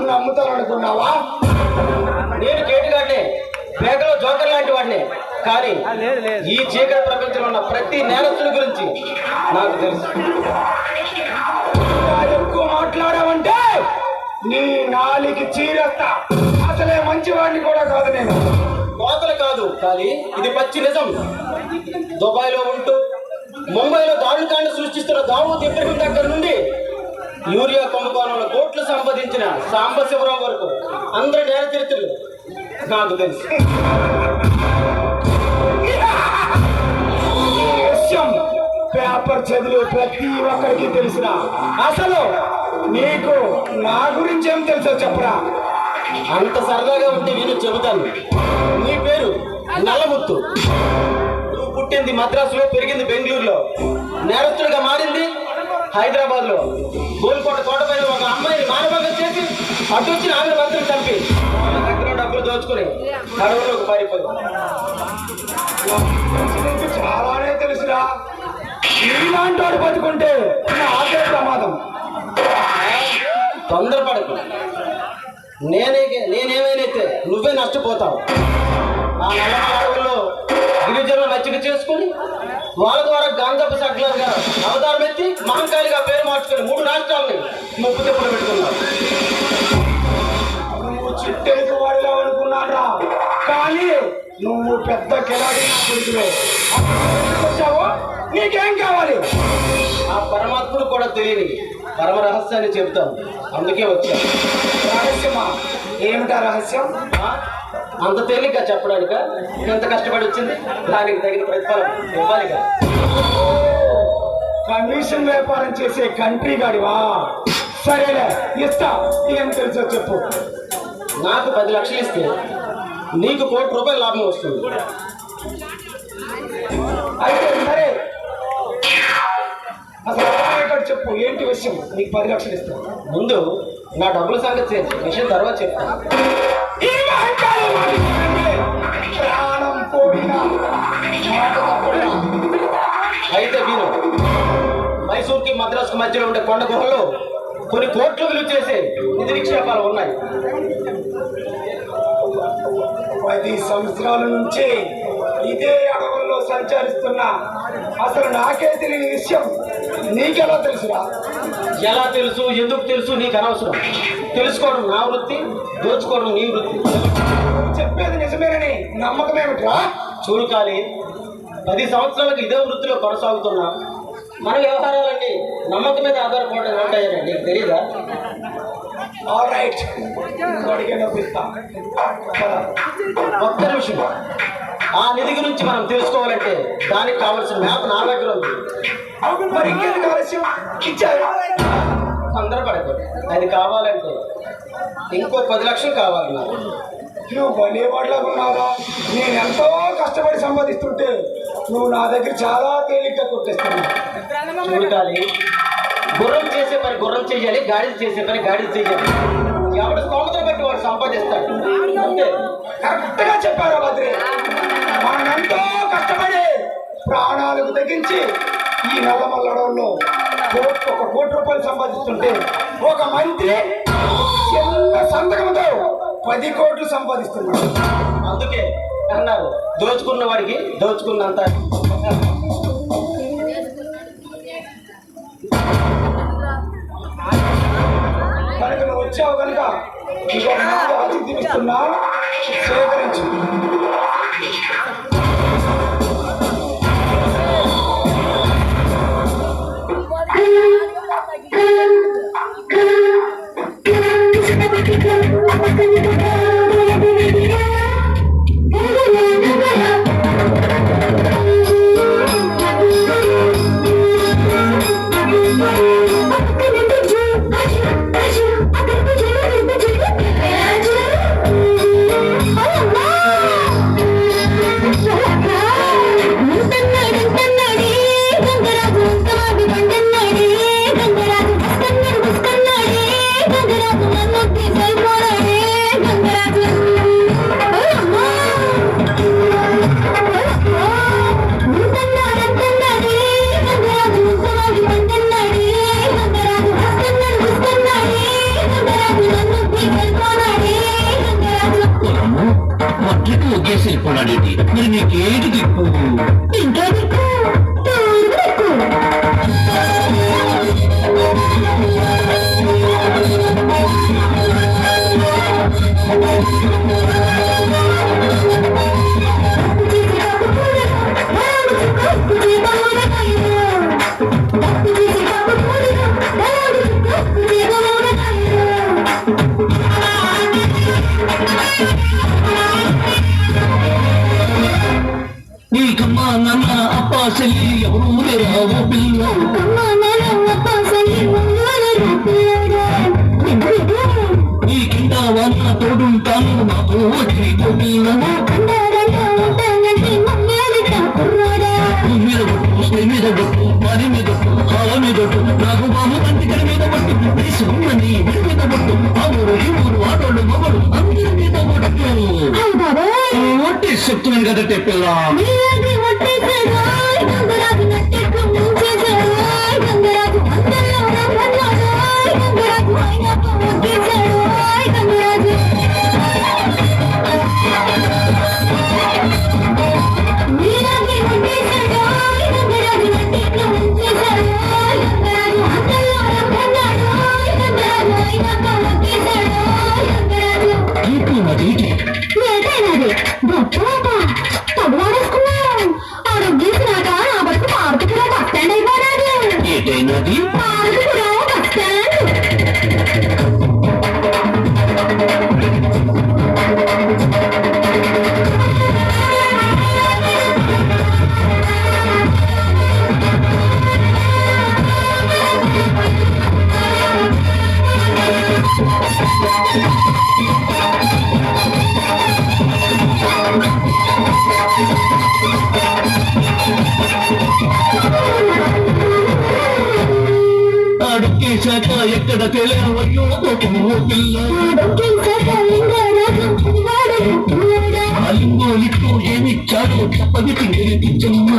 నమ్ముతాననుకున్నావా? నేను కేటుగాడినే, పేకలో జోకర్ లాంటి వాడినే, కానీ ఈ చీకటి ప్రపంచంలో ఉన్న ప్రతి నేరస్తుల గురించి నాకు తెలుసు. ఇంకా ఎక్కువ మాట్లాడావంటే నీ నాలికి చీరేస్తా. అసలే మంచివాడిని కూడా కాదు నేను. కోతలు కాదు, కానీ ఇది పచ్చి నిజం. దుబాయ్లో ఉంటూ ముంబైలో దాడుకాండ సృష్టిస్తున్న దావూద్ ఇబ్రహీం దగ్గర నుండి యూరియా కుంభకోణంలో కోట్లు సంపాదించిన సాంబశివరావు వరకు అందరి నేర చరిత్రలు నాకు తెలుసు. పేపర్ చదివి ప్రతి ఒక్కరికి తెలిసిన అసలు నీకు నా గురించి ఏం తెలుసో చెప్పరా? అంత సరదాగా ఉంటే నేను చెబుతాను. నీ పేరు నల్లముత్తు. నువ్వు పుట్టింది మద్రాసులో, పెరిగింది బెంగళూరులో, నేరస్తుడిగా మారింది హైదరాబాద్ లో. గోల్కొండ కోటపైన ఒక అమ్మాయిని మానభంగం చేసి అటు వచ్చిన ఆమె మంత్రులు చంపి వాళ్ళ దగ్గర డబ్బులు దోచుకుని అడవులోకి పారిపోయింది. నీకు చాలానే తెలుసురా. నీలాంటి వాడు బతుకుంటే నాకే ప్రమాదం. తొందరపడకు. నేనేమైతే నువ్వే నష్టపోతావు. ఆ నల్లమల అడవుల్లో గిరిజనులు మచ్చిక చేసుకుని వాళ్ళ ద్వారా గాంధప్ప సగ్లర్గా అవతారం ఎత్తి మహంకాళిగా పేరు మార్చుకుని 3 రాష్ట్రాలని ముప్పు తిప్పులు పెట్టుకున్నావు. నువ్వు చిట్టేసి వాడిలా అనుకున్నారా? కానీ నువ్వు పెద్ద కిలాడి నా కొడుకువే. వచ్చావు, నీకేం కావాలి? ఆ పరమాత్ముడు కూడా తెలియని పరమ రహస్యాన్ని చెబుతాను, అందుకే వచ్చాను. రహస్యమా? ఏమిటా రహస్యం? అంత తేలిగ్గా చెప్పడానిక? ఎంత కష్టపడి వచ్చింది, దానికి తగిన ప్రతిఫలం ఇవ్వాలిగా. కమిషన్ వ్యాపారం చేసే కంట్రీ గాడివా? సరేలే, ఇస్తా. ఏం తెలుసో చెప్పు. నాకు 10 లక్షలు ఇస్తే నీకు ₹1 కోటి లాభం వస్తుంది. అయితే సరే, అసలు ఇక్కడ చెప్పు, ఏంటి విషయం? నీకు 10 లక్షలు ఇస్తాను. ముందు నా డబ్బుల సంగతి చేసి విషయం తర్వాత చెప్తాను. ఈ మహంకాళి మాట వినండి. ప్రాణం పోయినా మాట తప్పకుండా. అయితే వీరు మైసూర్కి మద్రాసుకు మధ్యలో ఉండే కొండ గుహల్లో కొన్ని కోట్లు విలువ చేసే నిధి నిక్షేపాలు ఉన్నాయి. 10 సంవత్సరాల నుంచి ఇదే అడవుల్లో సంచరిస్తున్నా. అసలు నాకే తెలియని విషయం నీకెలా తెలుసురా? ఎలా తెలుసు, ఎందుకు తెలుసు నీకు అనవసరం. తెలుసుకోవడం నా వృత్తి, దోచుకోవడం నీ వృత్తి. చెప్పేది నిజమేనని నమ్మకం ఏమిట్రా? చూడు కాలి, 10 సంవత్సరాలకు ఇదే వృత్తిలో కొనసాగుతున్నా. మన వ్యవహారాలన్నీ నమ్మకం మీద ఆధారపడి ఉంటాయని నీకు తెలీదా? ఆల్ రైట్, అడిగే నవ్విస్తా. ఒక్క నిమిషం. ఆ నిధి గురించి మనం తెలుసుకోవాలంటే దానికి కావాల్సిన మ్యాప్ నా దగ్గర ఉంది. మరి ఇంకేది ఆలస్యం? ఇచ్చారు. తొందరపడకు. అది కావాలంటే ఇంకో 10 లక్షలు కావాలి నాకు. నువ్వు భలే వాడలాగున్నావా? నేను ఎంతో కష్టపడి సంపాదిస్తుంటే నువ్వు నా దగ్గర చాలా తేలిగ్గా కొట్టేస్తున్నావు. చూడాలి, గుర్రం చేసే పని గుర్రం చేయాలి, గాడిద చేసే పని గాడిద చేయాలి. ఎవడు స్తోమతను బట్టి వాడు సంపాదిస్తాడు అంతే. కరెక్ట్గా చెప్పారా భద్రే? మనం ఎంతో కష్టపడి ప్రాణాలకు తెగించి ఈ నల్లమల్లడంలో 1 కోటి రూపాయలు సంపాదిస్తుంటే ఒక మంత్రి చిన్న సంతకంతో 10 కోట్లు సంపాదిస్తున్నాడు. అందుకే అన్నారు, దోచుకున్న వాడికి దోచుకున్నంత. కనుక నువ్వు వచ్చావు కనుక ఇంకో మంది ఆతిథ్యం ఇస్తున్నా, సేకరించు. ఒకేసిపోనాడేంటి? మరి నీకేటి దిక్కు? ఇంకా దిక్కు నీకమ్మా నాన్న అప్ప చెల్లి ఎవరు లేరావు పిల్ల. నీ కింద వాళ్ళ తోడుంటాను, మాకు వచ్చి మీద మీద కొట్టు, పని మీద కొట్టు, కాల మీద కొట్టు, నాకు బాబు కంటికల మీద పట్టు, వయసు ఉన్నది మీద పట్టు, ఆ ఊరు ఈ ఊరు ఆటోళ్ళు మొగడు అందరి మీద ఒట్టి చెప్తున్నాను కదంటే పిల్ల. ఏటైనది అడుక్కేశాక ఎక్కడ తెలియవయ్యో పిల్ల. అలింగో ఇట్టు ఏమిచ్చాడో చెప్పది తిరిగిచ్చమ్మ.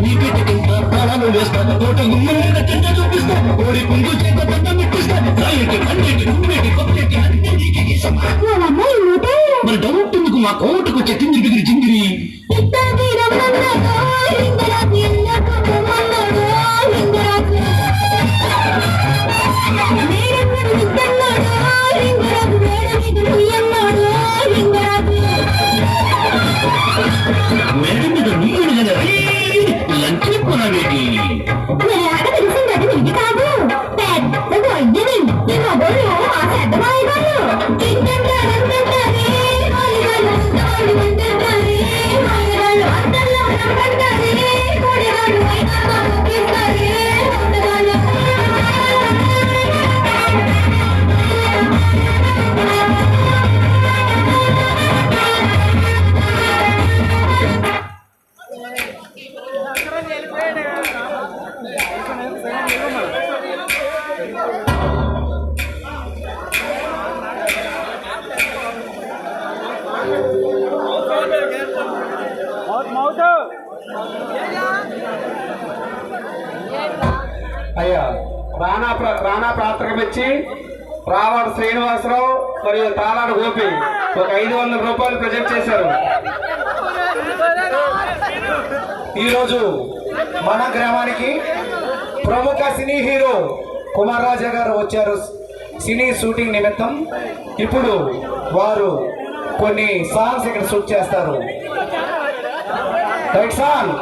నీ బిడ్డకింత ప్రాణాలు వేస్తాను, తోట గుమ్మని చెంత చూపిస్తాను, కోడి కుంగు చేత దండ మిట్టిస్తాను, రాయికి కన్నీటి గుమ్మేటి కొట్టేటి అన్ని మరి డౌట్ ఎందుకు మా కోటకు వచ్చే చింగిరి చింగిరి మేడం మీద నీళ్ళు కదా లంచ్ కొనవేటి అయ్యా రాణా ప్రాత్రకం ఇచ్చి రావాడు శ్రీనివాసరావు మరియు తాలాడు గోపి ఒక 500 రూపాయలు ప్రజెంట్ చేశారు. ఈరోజు మన గ్రామానికి ప్రముఖ సినీ హీరో కుమార్ రాజా గారు వచ్చారు సినీ షూటింగ్ నిమిత్తం. ఇప్పుడు వారు కొన్ని సాంగ్స్ ఇక్కడ షూట్ చేస్తారు. Right song.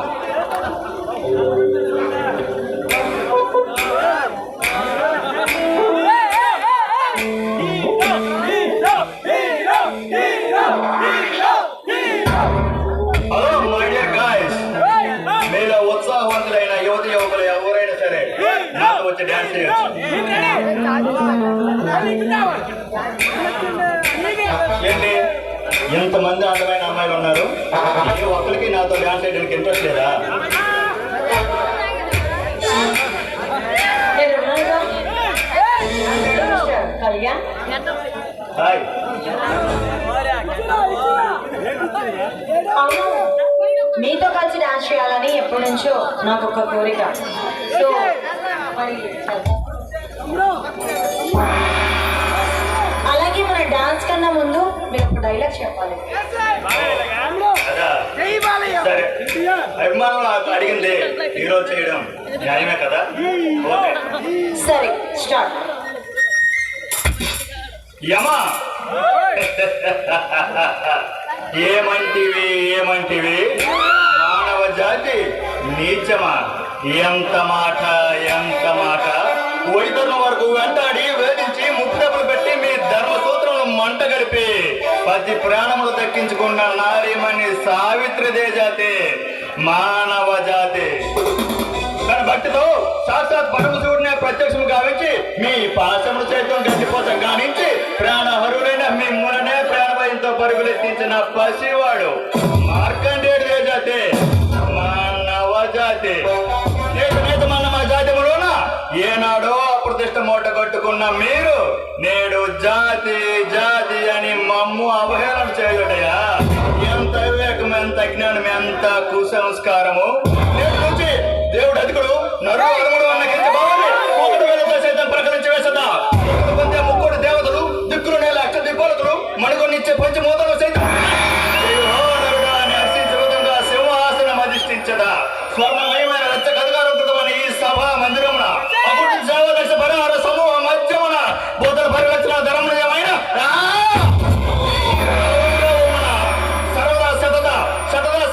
Hello my dear guys, మీలో ఉత్సాహవంతులైన యువతి యువకులు ఎవరైనా సరే నాతో వచ్చి డాన్స్ చేయొచ్చు. ఏంటి ఎంతమంది అందమైన అమ్మాయిలు ఉన్నారు, ఏ ఒక్కరికి నాతో డాన్స్ చేయడానికి ఇంట్రెస్ట్ లేదా? కళ్యాణ్ హాయ్. అవును, మీతో కలిసి డాన్స్ చేయాలని ఎప్పటి నుంచో నాకు ఒక కోరిక. సో మరి అలాగే మన డాన్స్ కన్నా ముందు మీరు ఒక డైలాగ్ చెప్పాలి. అదా? సరే, అభిమానులు అడిగింది ఈరోజు చేయడం న్యాయమే కదా? ఓకే, సరే స్టార్ట్. యమా ఏమంటివి మానవ జాతి నీచమా? ఎంత మాట వైద్యుల వరకు వెంటాడి వేధించి ముప్పుడెప్పులు పెట్టి మీ ధర్మ సూత్రములు మంట గడిపి 10 ప్రాణములు దక్కించుకున్న నారీమణి సావిత్రిదే జాతి మానవ జాతి. తన భక్తితో సాక్షాత్ పరమశివుడిని ప్రత్యక్షము గావించి మీ పాశములు సైతం గట్టిపోతం గానించి ప్రాణహరుడైన మిమ్ములనే ప్రాణభయంతో పరుగులెత్తించిన పసివాడు మార్కండేయుడే జాతి మానవ జాతి. నేతమన్న జాతిములోన ఏనాడో అప్రతిష్ట మూట కట్టుకున్న మీరు నేడు జాతి అని మమ్ము అవహేళన చేయుటయా? ఎంత వివేకం, ఎంత జ్ఞానం, ఎంత కుసంస్కారము! నేటి నుంచి దేవుడు అధికుడు నరుడు అరుముడు అన్న కింద భావాన్ని ఒకటి వేలతో సైతం ప్రకటించి వేసదా. పొందే ముక్కోటి దేవతలు దిక్కులు నేల అష్ట దిక్పాలకులు మణికొన్నిచ్చే పంచమూతలు సైతం నరుడు అని హర్షించే విధంగా సింహాసనం అధిష్ఠించదా. స్వర్ణమయమైన రచ్చ కథకారంకృతమైన ఈ సభా మందిరమున అప్పుడు సేవదశ పరిహార సమూహ మధ్యమున బోధన పరిరక్షణ ధర్మనీయమైన సర్వదా శతద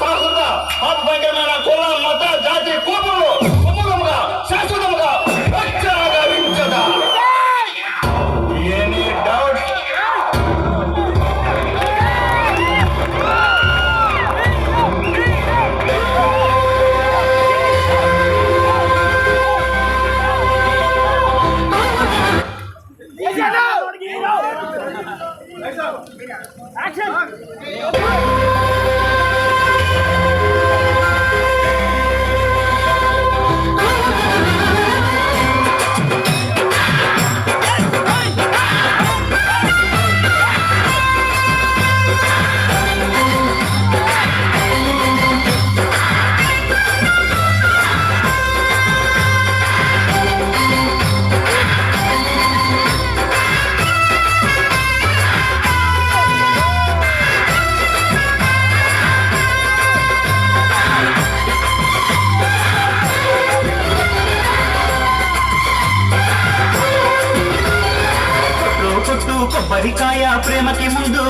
సహస్రత ఆత్మభయంకరమైన కుల మత జాతి కూపులు శాశ్వతముగా ప్రేమకి ముందు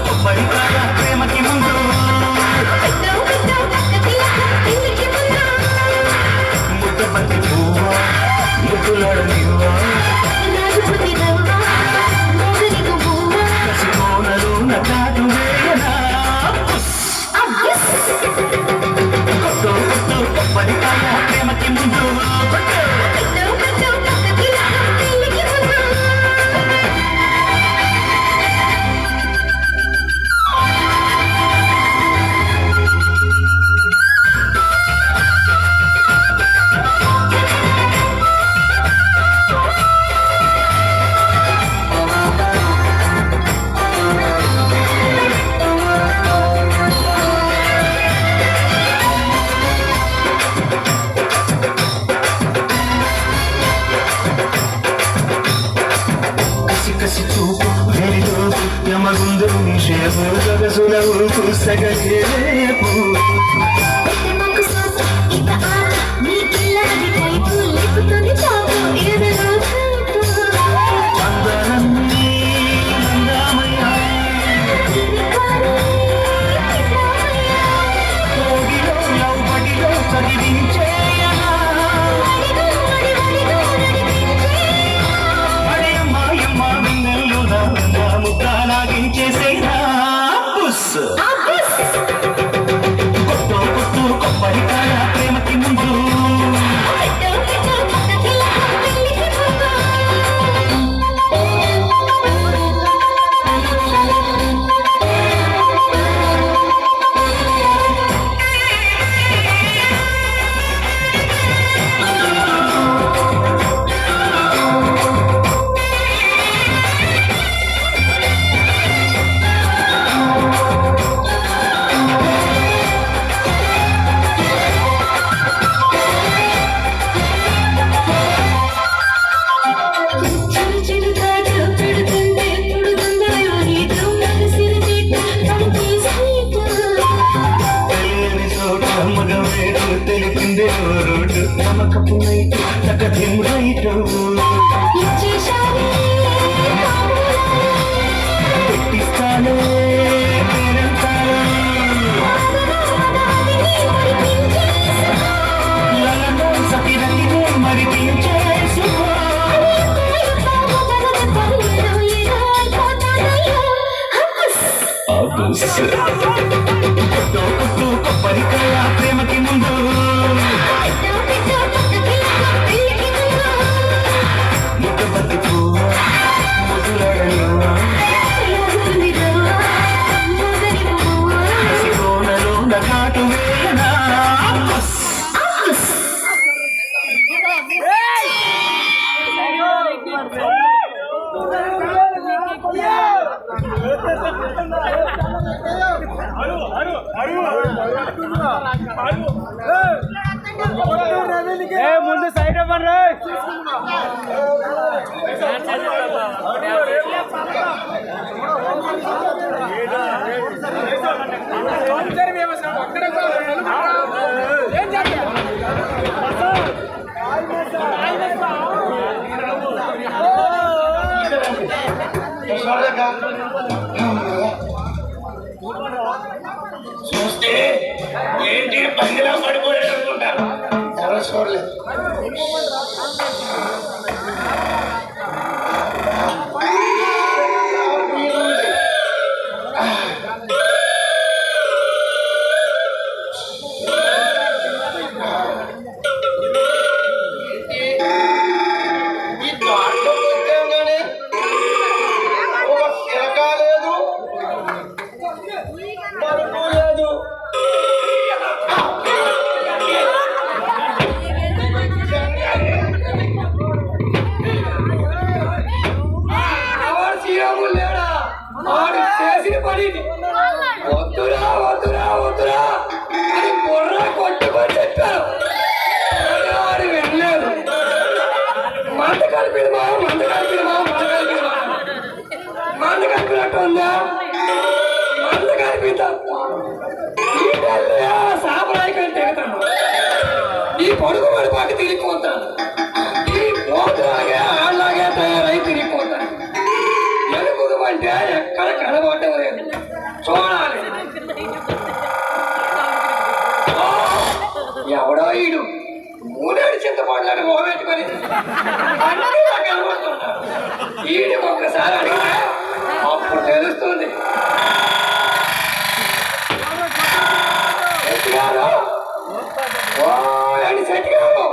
కొబ్బరికాయ ప్రేమకి ముందు ముద్దపతి పువ్వా ముద్దులాడనివ్వా కసికోనలు నటాటు వేయనా కొట్టు కొట్టు కొబ్బరికాయ ప్రేమకి ముందు కసి చూపు వెలిలోపు యమగుందు నిషేపు గగసులవు సగలేపు అందరన్నీ నందామయ్య కోగిలో లౌబడిలో చదివించేయనా మాయమ్మ వెన్నెల్లు నా ముద్దాలాగించేసేనా బుస్ కొట్టు కొట్టు కొబ్బరికాయ ప్రేమకి ముందు తెలియని చోట మగవేటు తెలిపిందే రోడ్డు నమ్మకపు నైటు తగ్గదేం రైటు పెట్టిస్తానే పేరంతాను లలలో సతిరతినే మరి తీర్చేసుకో కొట్టు కొబ్బరికాయ ప్రేమకి ముందు ముద్దపతి పువ్వా ముద్దులాడనివ్వా కసికోనలు నగాటు వేయనా ముందు సైడ్ అవ్వండి చూస్తే ఏంటి పందిలా పడిపోయాడు అనుకుంటారు ఎవరు చూడలేదు మంద కలిపినట్టు ఉందా మంద కలిపిద్దాం సాపరాయి కంటే తెగుతాను. ఈ పొడుగు పడిపాకి తిరిగిపోతాను. ఈ పోతులాగే ఆళ్ళలాగే తయారై తిరిగిపోతాను. ఎలుగుదు అంటే ఎక్కడ కనబడటం లేదు. చూడాలి. ఎవడో ఈడు మూడేడు చింతపండ్లను మోపెట్టుకొని అన్నీ నాకు కనబడుతున్నాడు. ఈడికి ఒక్కసారి అడిగితే అప్పుడు తెలుస్తుంది. చెట్టుగారు ఓ అని చెట్టుగారు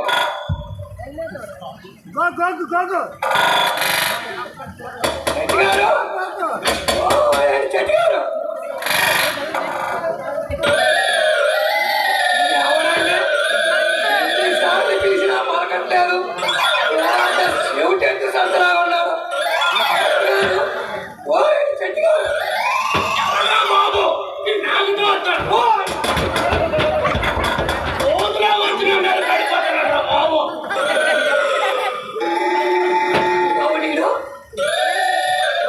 చెట్టుగారు ఓ అని చెట్టుగారు ఎవరండి ఎన్నిసార్లు పిలిచినా పలకట్లేదు. చెవిటెందు సంతరా ఉన్నాడు. ఓ అని చెట్టుగారు బాబు నాకుతో వచ్చాడు. బాబు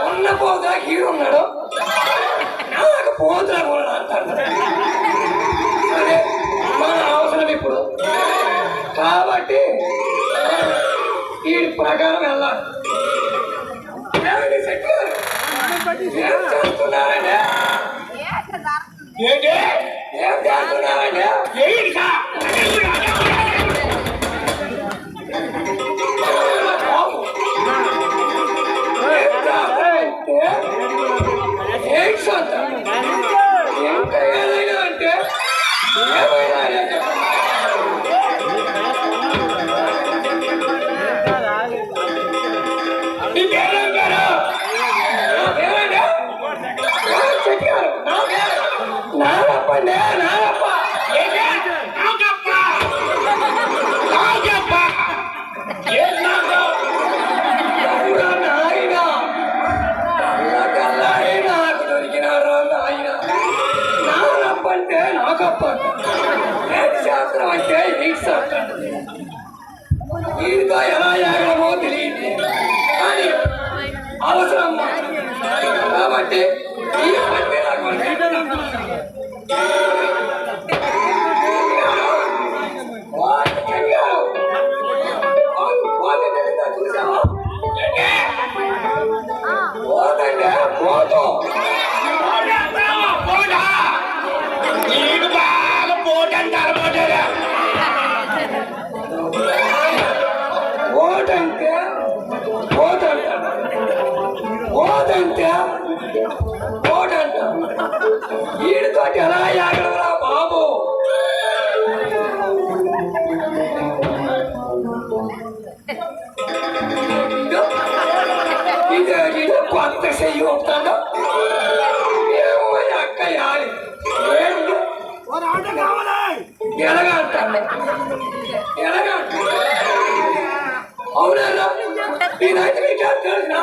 ఉన్న పోతులా హీరో ఉన్నాడు. నాకు పోతులా కూడా అంటాడు. సరే మన అవసరం ఇప్పుడు కాబట్టి ఈ ప్రకారం వెళ్ళాలి. ఏమండి శెట్టి గారు ఏం చేస్తున్నారండి? ఏం చేస్తున్నారండి? ఎంత ఏదైనా అంటే ఏమైనా నాగప్పండి నాగప్ప నాకు దొరికినారా నాయన. నాగప్ప అంటే నాగప్ప, శాస్త్రం అంటే ఈ శాస్త్రం. వీరితో ఎలా ఎగడమో తెలియదు కానీ అవసరం కాబట్టి ఈ పని నాకు చూసావా పోతండి పోతూ బాగా పోటంటారు. పోటంటే పోతంటారు. పోతంటే పోటంటారు. వీడితో ఎలా ఎగడరా బాబు. ఇది కొత్త చెయ్యి ఉంటాడు. ఏమో అక్కయ్యాలి ఎలాగంటాడు ఎలాగంట. అవునా నేనైతే మీకేం తెలుసు.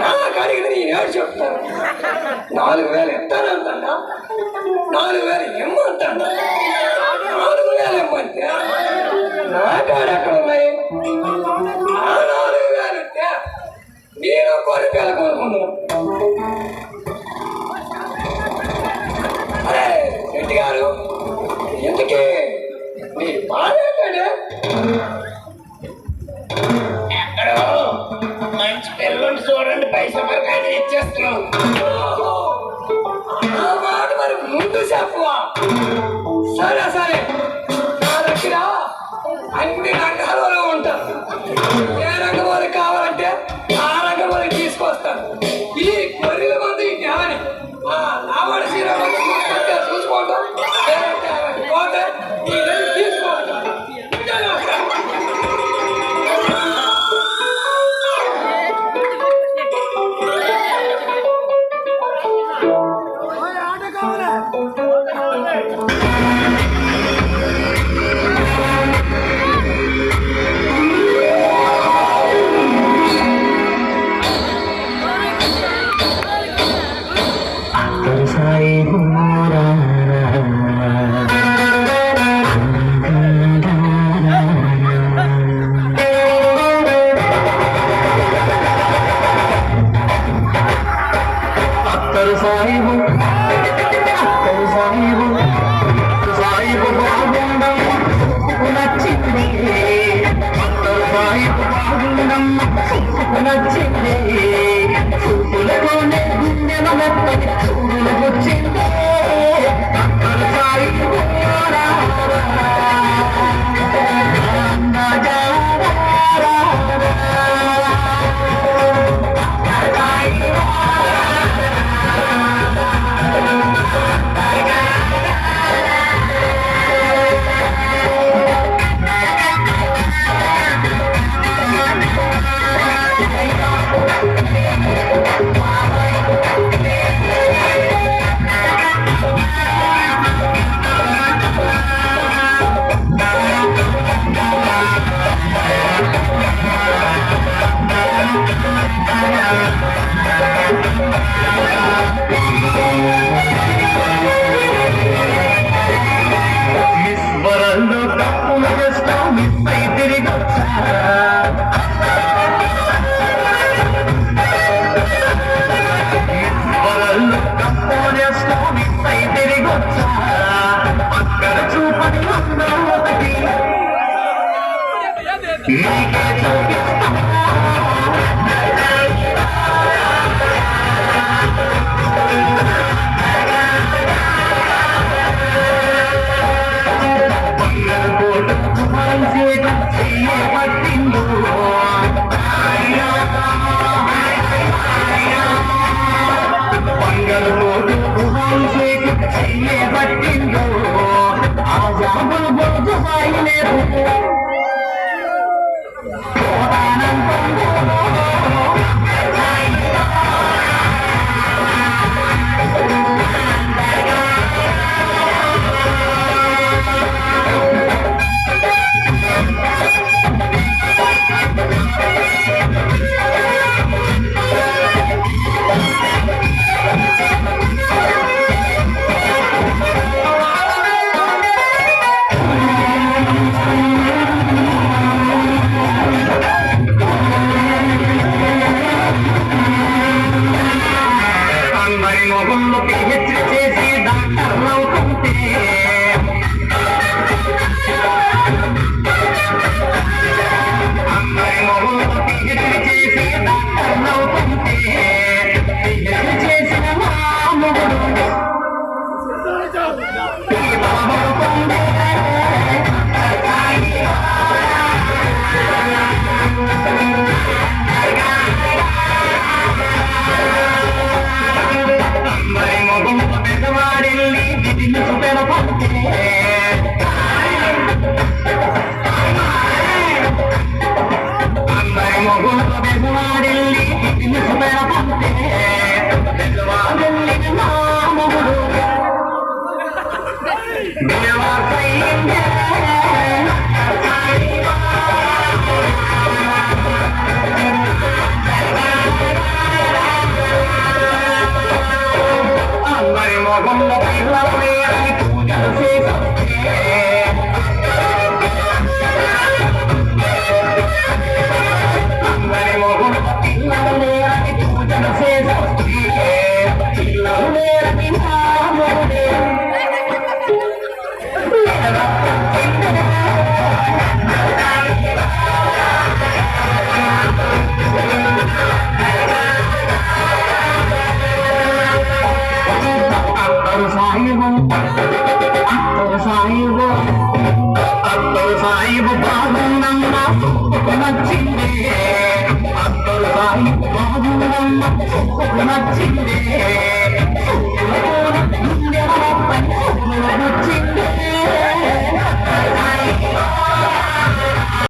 నాకు అడిగిన నేనేడు చెప్తాను. 4000 ఇస్తానంటా. 4000 ఇమ్మంటాను. 4000 ఇమ్మంటే నా కాడ ఎక్కడ ఉన్నాయి? ఆ 4000 అంటే నేను కొరిపేల కొనుక్కున్నాను. అరే రెడ్డి గారు ఎందుకే మీ బాధ ఏంటంటే? ఎక్కడో మంచి పిల్లలు చూడండి పైసా వరకు ఇచ్చేస్తున్నాం. ఆ మాట మరి ముందు చెప్పవా? సరే సరే నా దగ్గర అన్ని రంగాలలో ఉంటారు. ఏ రంగం వరకు కావాలంటే ఆ రంగం వరకు తీసుకొస్తాను. ఈ గొర్రెల మంది జ్ఞాని లావాడి సీర చూసుకోవటం పోతే తీసుకోవటం. ఆట కావాలి. నీకే చూపిస్తా నచ్చిందే